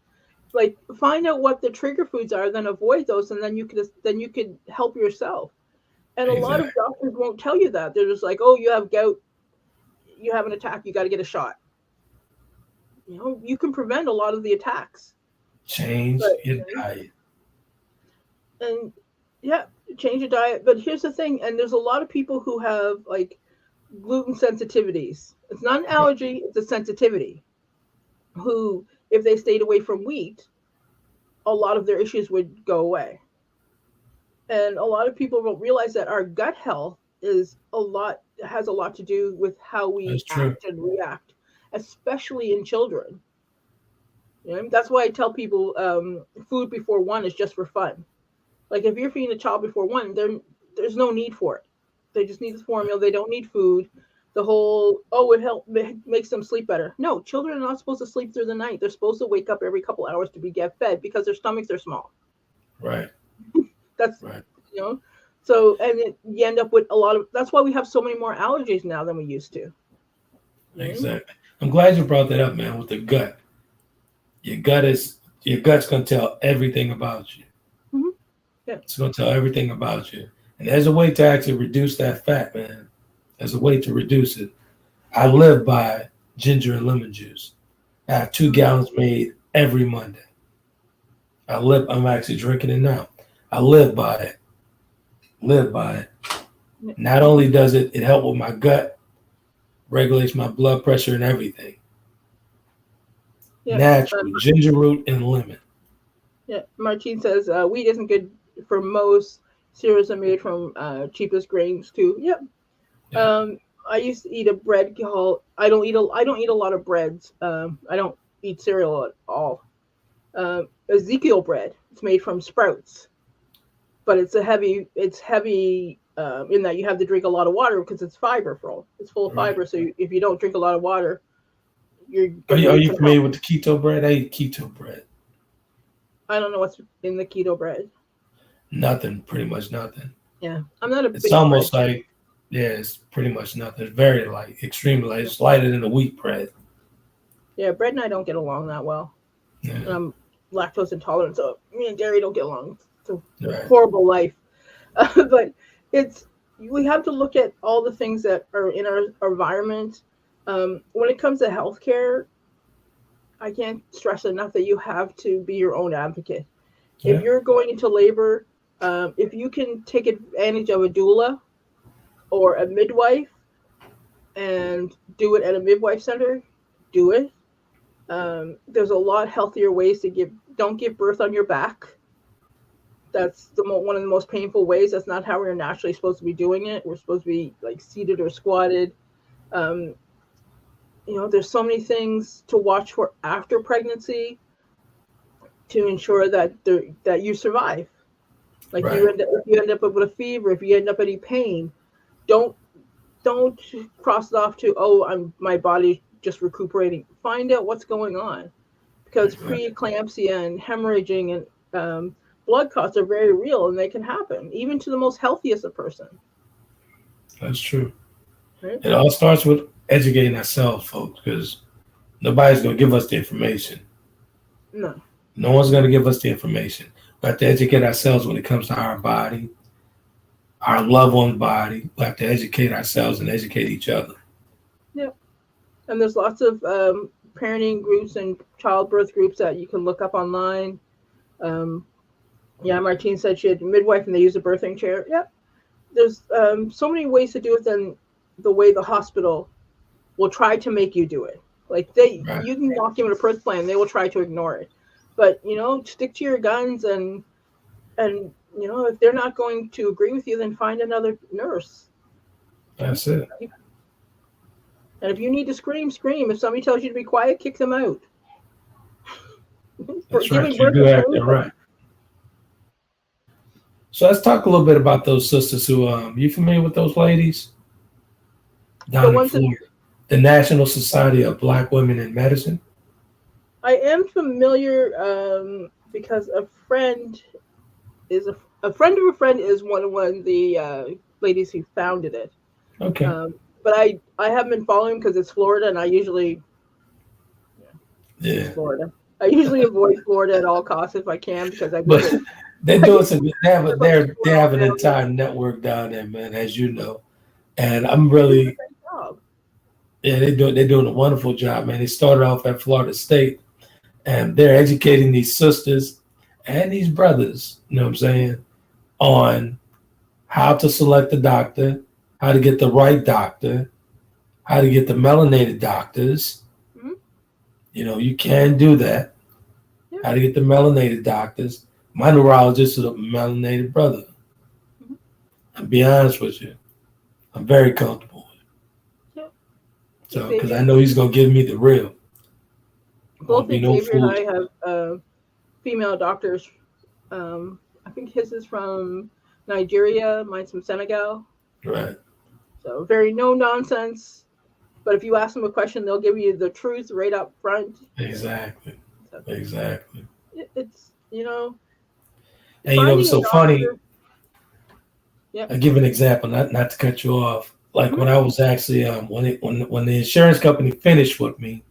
Like, find out what the trigger foods are, then avoid those, and then you could help yourself. And a lot of Exactly. doctors won't tell you that. They're just like, oh, you have gout, you have an attack, you got to get a shot. You can prevent a lot of the attacks. Change But, your diet. And yeah, change your diet. But here's the thing, and there's a lot of people who have like gluten sensitivities. It's not an allergy, it's a sensitivity. Who, if they stayed away from wheat, a lot of their issues would go away. And a lot of people don't realize that our gut health has a lot to do with how we act and react, especially in children. That's why I tell people food before 1 is just for fun. Like, if you're feeding a child before 1, there's no need for it. They just need the formula. They don't need food. The whole, it makes them sleep better. No, children are not supposed to sleep through the night. They're supposed to wake up every couple hours to get fed because their stomachs are small. Right. That's right. So, and you end up with that's why we have so many more allergies now than we used to. Exactly. I'm glad you brought that up, man, with the gut. Your gut's going to tell everything about you. Mm-hmm. Yeah. It's going to tell everything about you. And there's a way to actually reduce that fat, man. There's a way to reduce it. I live by ginger and lemon juice. I have 2 gallons made every Monday. I'm actually drinking it now. I live by it. Not only does it help with my gut, regulates my blood pressure and everything. Yeah. Natural, ginger root and lemon. Yeah, Martine says wheat isn't good for most. Cereals are made from cheapest grains too. Yep. Yeah. I used to eat a bread called. I don't eat a lot of breads. I don't eat cereal at all. Ezekiel bread. It's made from sprouts, but it's heavy in that you have to drink a lot of water because it's fiberful. It's full of fiber. So if you don't drink a lot of water, Are you familiar with the keto bread? I eat keto bread. I don't know what's in the keto bread. Nothing, pretty much nothing. Yeah, I'm not a. It's almost like, it's pretty much nothing. It's very light, extremely light. It's lighter than the wheat bread. Yeah, bread and I don't get along that well. Yeah. And I'm lactose intolerant, so me and dairy don't get along. It's a horrible life. But we have to look at all the things that are in our environment. When it comes to healthcare, I can't stress enough that you have to be your own advocate. Yeah. If you're going into labor, if you can take advantage of a doula or a midwife and do it at a midwife center, do it. There's a lot healthier ways to don't give birth on your back. That's one of the most painful ways. That's not how we're naturally supposed to be doing it. We're supposed to be like seated or squatted. There's so many things to watch for after pregnancy to ensure that you survive. Like if you end up with a fever, if you end up any pain, don't cross it off to my body just recuperating. Find out what's going on, because preeclampsia and hemorrhaging and blood clots are very real, and they can happen even to the most healthiest of person. That's true. Right? It all starts with educating ourselves, folks, because nobody's going to give us the information. No one's going to give us the information. We have to educate ourselves when it comes to our body, our loved one's body. We have to educate ourselves and educate each other. Yep. And there's lots of parenting groups and childbirth groups that you can look up online. Martine said she had a midwife and they use a birthing chair. Yep. There's so many ways to do it than the way the hospital will try to make you do it. Like you can walk in with a birth plan, they will try to ignore it. But stick to your guns and if they're not going to agree with you, then find another nurse. That's it. And if you need to scream, scream. If somebody tells you to be quiet, kick them out. For That's right. giving You birth do is have that painful. right. So let's talk a little bit about those sisters who, you familiar with those ladies The down in ones that Florida? The National Society of Black Women in Medicine. I am familiar because a friend a friend of a friend is one of the ladies who founded it. Okay. But I haven't been following because it's Florida, and I usually it's Yeah. Florida. I usually avoid Florida at all costs if I can because I But visit. they're I doing get some. They have, they have an down there. entire network down there, man, as you know. And I'm They do a really, great job. yeah, they're doing a wonderful job, man. They started off at Florida State, and they're educating these sisters and these brothers. You know what I'm saying? On how to select a doctor, how to get the right doctor, how to get the melanated doctors. Mhm. You know, you can do that. Yeah. How to get the melanated doctors. My neurologist is a melanated brother. Mhm. I'll be honest with you. I'm very comfortable with it. Yeah. So, because I Xavier, know he's going to give me the real. both Won't be no Xavier and food. I have female doctors. I think his is from Nigeria, mine's from Senegal. Right. So very no nonsense. But if you ask them a question, they'll give you the truth right up front. Exactly. So Exactly. it's And you know, finding it's a so funny. doctor. Yeah. I'll give an example, not to cut you off. Like Mhm. when I was actually when the insurance company finished with me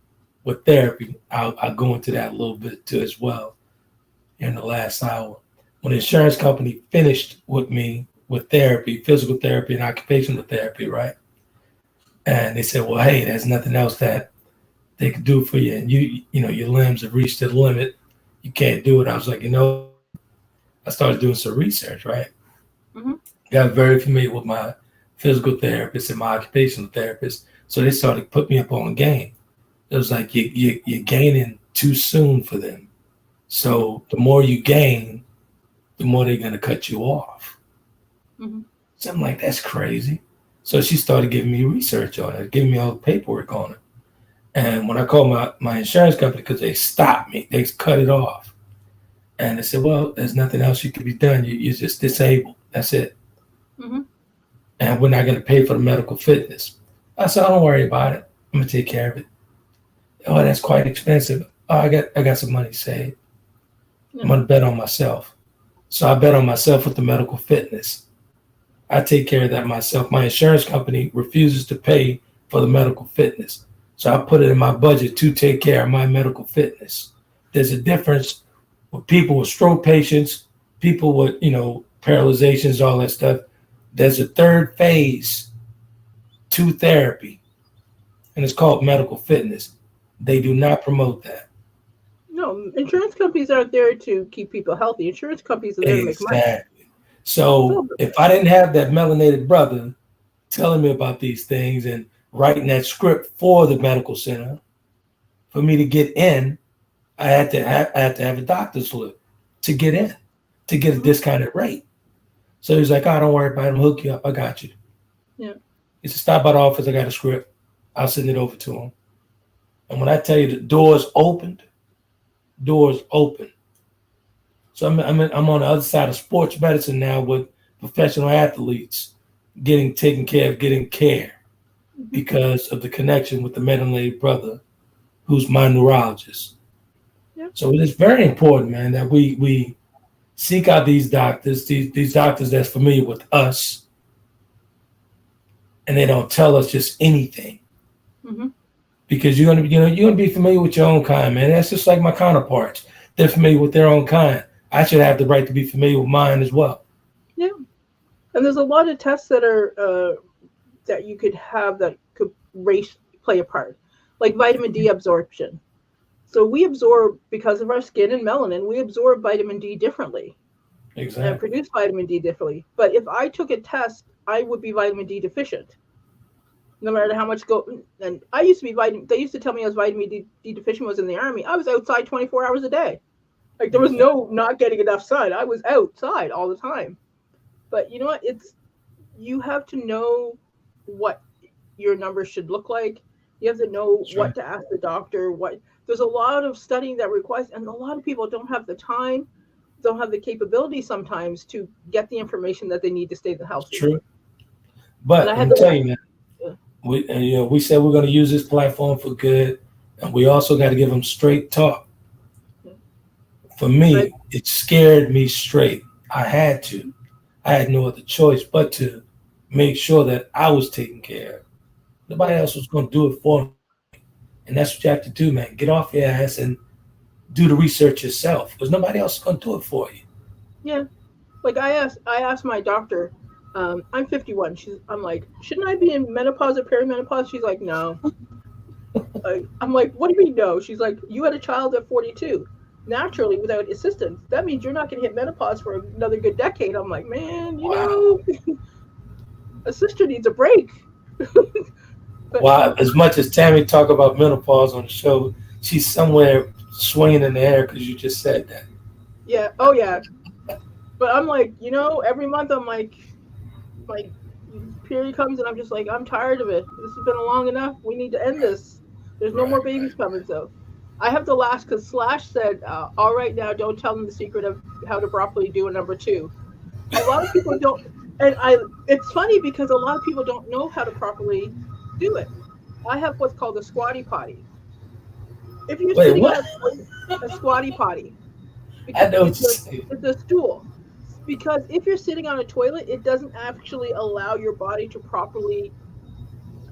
with therapy, I'll go into that a little bit too as well in the last hour. When the insurance company finished with me with therapy, physical therapy and occupational therapy, right? And they said, well, hey, there's nothing else that they could do for you, and you know your limbs have reached the limit. You can't do it. I was like, you know, I started doing some research, right? Mhm. Got very familiar with my physical therapist and my occupational therapist. So they started to put me up on game. It was like you're gaining too soon for them. So the more you gain, the more they're going to cut you off. Mhm. So I'm like, that's crazy. So she started giving me research on it, giving me all the paperwork on it. And when I called my insurance company, because they stopped me, they cut it off. And they said, well, there's nothing else you can be done. You're just disabled. That's it. Mhm. And we're not going to pay for the medical fitness. I said, don't worry about it. I'm going to take care of it. Oh, that's quite expensive. Oh, I got some money saved. Yeah. I'm going to bet on myself. So I bet on myself with the medical fitness. I take care of that myself. My insurance company refuses to pay for the medical fitness. So I put it in my budget to take care of my medical fitness. There's a difference with people with stroke patients, people with, paralyzations, all that stuff. There's a third phase to therapy, and it's called medical fitness. They do not promote that. No, insurance companies aren't there to keep people healthy. Insurance companies are there to make money. Exactly. So if I didn't have that melanated brother telling me about these things and writing that script for the medical center, for me to get in, I had to have a doctor's slip to get in, to get a discounted rate. So he's like, oh, don't worry about it. I'm hook you up. I got you. Yeah. He said, stop by the office. I got a script. I'll send it over to him. And when I tell you the doors opened. So I'm on the other side of sports medicine now with professional athletes getting taken care of, getting care because of the connection with the melanated brother, who's my neurologist. Yeah. So it is very important, man, that we seek out these doctors, these doctors that's familiar with us, and they don't tell us just anything. Mm-hmm. Because you're gonna be familiar with your own kind, man. That's just like my counterparts. They're familiar with their own kind. I should have the right to be familiar with mine as well. Yeah. And there's a lot of tests that are that you could have that could play a part, like vitamin D absorption. So we absorb, because of our skin and melanin, we absorb vitamin D differently Exactly. and produce vitamin D differently. But if I took a test, I would be vitamin D deficient. No matter how much and I used to be they used to tell me I was vitamin D deficient was in the army. I was outside 24 hours a day. Like there was no not getting enough sun. I was outside all the time. But you know what? You have to know what your numbers should look like. You have to know That's what right. to ask the doctor. There's a lot of studying that requires, and a lot of people don't have the time, don't have the capability sometimes to get the information that they need to stay It's healthy. true. And But I let had me tell to, you, man, we said we're going to use this platform for good, and we also got to give them straight talk. For I, me, it scared me straight. I had to. I had no other choice but to make sure that I was taken care of. Nobody else was going to do it for me. And that's what you have to do, man. Get off your ass and do the research yourself, because nobody else is going to do it for you. yeah, like I asked my doctor, I'm 51. I'm like, shouldn't I be in menopause or perimenopause? She's like, no. I'm like, what do you mean no? She's like, you had a child at 42, naturally without assistance. That means you're not going to hit menopause for another good decade. I'm like, man, Wow. a sister needs a break. But Well, as much as Tammy talk about menopause on the show, she's somewhere swinging in the air because you just said that. yeah, oh yeah. But I'm like, every month I'm like period comes and I'm just like, I'm tired of it. This has been long enough. We need to end this. There's no more Right, babies right. coming. So I have the last, because Slash said, all right, now don't tell them the secret of how to properly do a number two. A lot of people don't, and it's funny because a lot of people don't know how to properly do it. I have what's called a squatty potty. If you're Wait, sitting on what? a squatty potty, I because know what you're saying. it's a stool. Because if you're sitting on a toilet, it doesn't actually allow your body to properly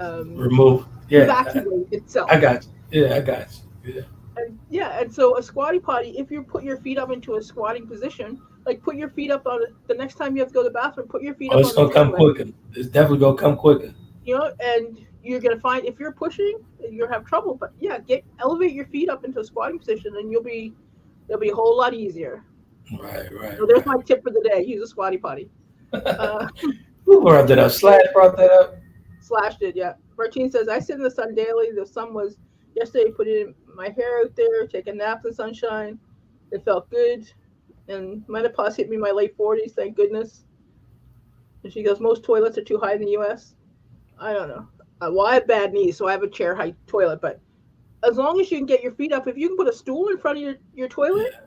um, Remove. Yeah, evacuate I itself. got you. Yeah, I got you. Yeah. And yeah, and so a squatty potty, if you put your feet up into a squatting position, like put your feet up on it, the next time you have to go to the bathroom, put your feet Oh, up it's on the gonna come toilet, quicker. It's definitely gonna come quicker. and you're gonna find if you're pushing, you'll have trouble. But yeah, elevate your feet up into a squatting position, and it'll be a whole lot easier. Right, right, So there's right. my tip for the day: use a squatty potty. Uh, Who brought that up? Slash brought that up. Slash did, yeah. Martine says, I sit in the sun daily. The sun was yesterday, putting my hair out there, taking naps in sunshine. It felt good. And menopause hit me in my late 40s, thank goodness. And she goes, most toilets are too high in the US. I don't know. Well, I have bad knees, so I have a chair height toilet. But as long as you can get your feet up, if you can put a stool in front of your toilet, Yeah,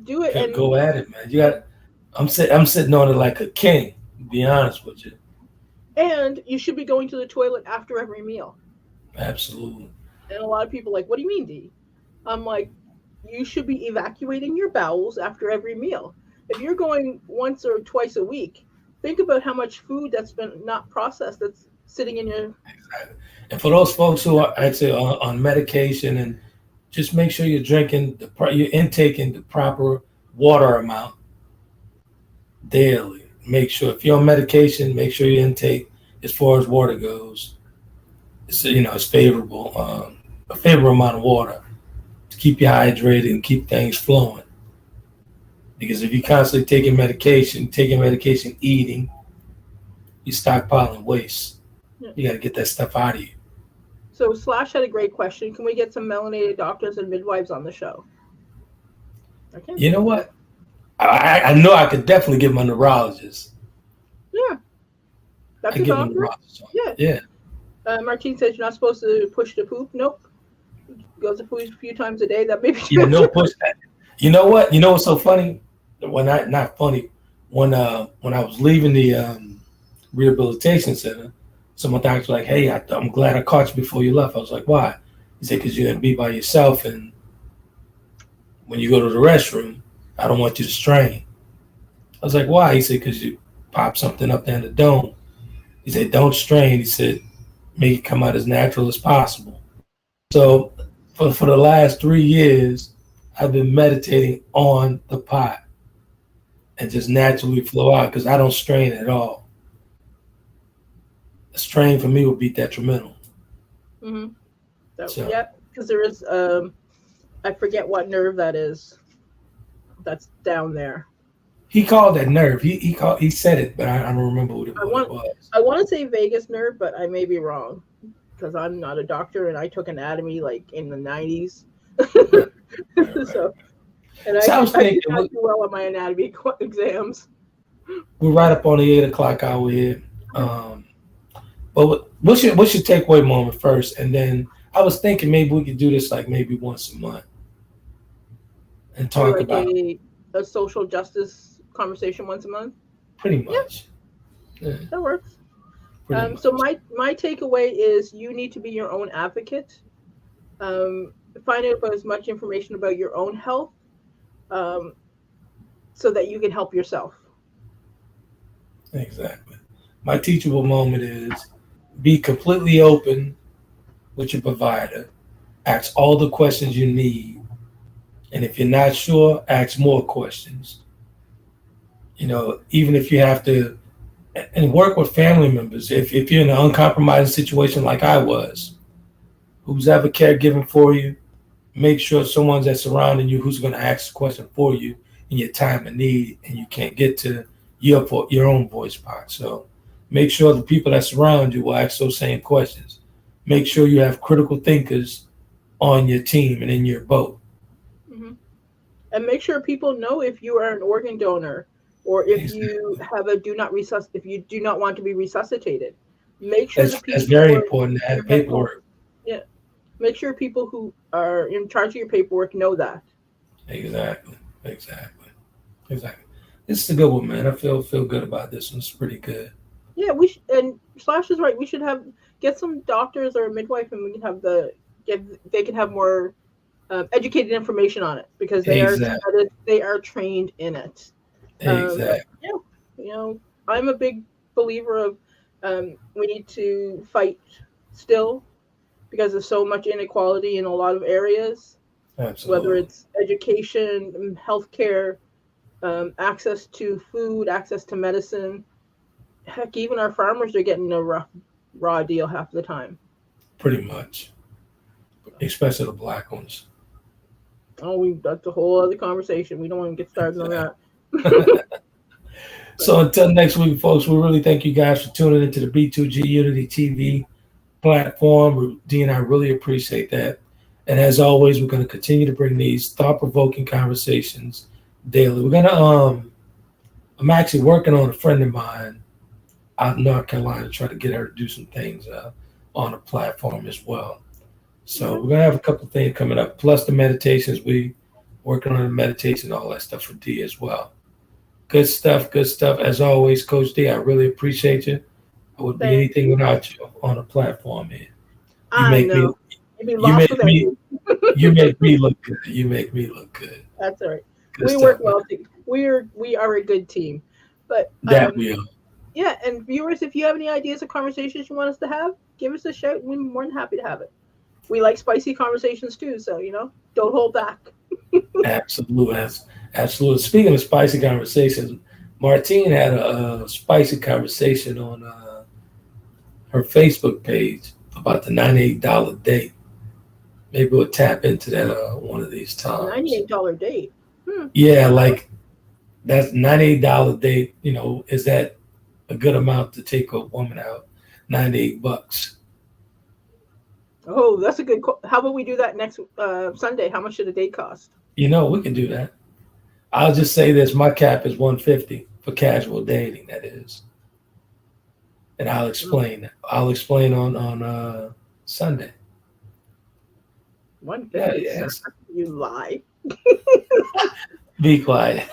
do it. go at it, man. You got. I'm sitting on it like a king. To be honest with you. And you should be going to the toilet after every meal. Absolutely. And a lot of people are like, what do you mean, Dee? I'm like, you should be evacuating your bowels after every meal. If you're going once or twice a week, think about how much food that's been not processed that's sitting in your. Exactly. And for those folks who are actually on medication, and just make sure you're you're intaking the proper water amount daily. Make sure if you're on medication, make sure your intake, as far as water goes, it's favorable, a favorable amount of water to keep you hydrated and keep things flowing. Because if you're constantly taking medication, eating, you're stockpiling waste. Yeah. You got to get that stuff out of you. So Slash had a great question. Can we get some melanated doctors and midwives on the show? Okay. You know what? I know I could definitely get my neurologist. Yeah. That's I a give my doctor. neurologist. Yeah. Yeah. Martine says you're not supposed to push to poop. Nope. Goes a few times a day. That may be Yeah, true. no push. You know what? You know what's so funny? Not funny. When I was leaving the rehabilitation center, someone was like, "Hey, I'm glad I caught you before you left." I was like, "Why?" He said, "Because you're gonna be by yourself, and when you go to the restroom, I don't want you to strain." I was like, "Why?" He said, "Because you pop something up there in the dome." He said, "Don't strain." He said, "Make it come out as natural as possible." So for the last 3 years, I've been meditating on the pot and just naturally flow out because I don't strain at all. A strain for me would be detrimental. Mm-hmm. So Yeah, because there is I forget what nerve that is. That's down there. he called that nerve. He said it, but I don't remember what it was. I want to say vagus nerve, but I may be wrong because I'm not a doctor and I took anatomy like in the 90s. Right. So, and So I was I did thinking not do well on my anatomy exams. we're right up on the 8 o'clock hour here. But What's your takeaway moment first? And then I was thinking maybe we could do this like maybe once a month and Or talk like about a social justice conversation once a month. pretty much. Yeah, That works. pretty much. So my takeaway is you need to be your own advocate. Find out about as much information about your own health, so that you can help yourself. Exactly. My teachable moment is be completely open with your provider. Ask all the questions you need. And if you're not sure, ask more questions. Even if you have to, and work with family members. If you're in an uncompromising situation like I was, who's ever caregiving for you, make sure someone's that's surrounding you who's going to ask the question for you in your time of need, and you can't get to your own voice box. So make sure the people that surround you will ask those same questions. Make sure you have critical thinkers on your team and in your boat. Mm-hmm. And make sure people know if you are an organ donor, or if you have a if you do not want to be resuscitated. Make sure That's very important to have paperwork. Yeah. Make sure people who are in charge of your paperwork know that. Exactly. This is a good one, man. I feel good about this one. It's pretty good. Yeah, and Slash is right. We should get some doctors or a midwife, and we can have they can have more educated information on it, because they are trained in it. Exactly. I'm a big believer of we need to fight still, because there's so much inequality in a lot of areas. Absolutely. Whether it's education, healthcare, access to food, access to medicine. Heck, even our farmers are getting a rough, raw deal half the time. Pretty much. Especially the black ones. Oh, that's a whole other conversation. We don't want to get started on that. So until next week, folks, we really thank you guys for tuning into the B2G Unity TV platform. Dee and I really appreciate that. And as always, we're going to continue to bring these thought-provoking conversations daily. We're going to, I'm actually working on a friend of mine out in North Carolina to try to get her to do some things on a platform as well. So we're going to have a couple things coming up, plus the meditations. We working on the meditation, all that stuff for Dee as well. Good stuff. As always, Coach Dee, I really appreciate you. I wouldn't be anything without you on a platform here. You make me look good. You make me look good. That's all right. We work well. We are a good team. But we are. Yeah, and viewers, if you have any ideas of conversations you want us to have, give us a shout. We're more than happy to have it. We like spicy conversations too, so don't hold back. Absolutely. Speaking of spicy conversations, Martine had a spicy conversation on her Facebook page about the $98 date. Maybe we'll tap into that one of these times. $98 date. Yeah, like that's $98 date. Is that a good amount to take a woman out? $98. Oh, that's a good. How about we do that next Sunday? How much should a date cost? We can do that. I'll just say this: my cap is $150 for casual dating. That is, and I'll explain. Mm-hmm. I'll explain on Sunday. $150. Yes. You lie. Be quiet.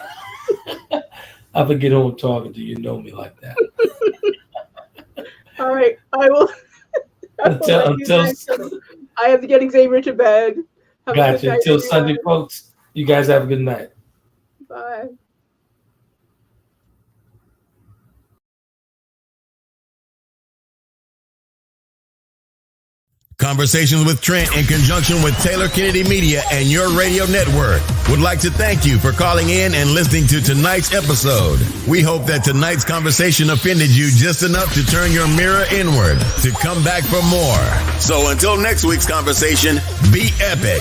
I forget who I'm talking to. You know me like that. All right, I will. Until I have to get Xavier to bed. Gotcha. Until Sunday, folks. You guys have a good night. Bye. Conversations with Trent in conjunction with Taylor Kennedy Media and your radio network would like to thank you for calling in and listening to tonight's episode. We hope that tonight's conversation offended you just enough to turn your mirror inward, to come back for more. So until next week's conversation, be epic.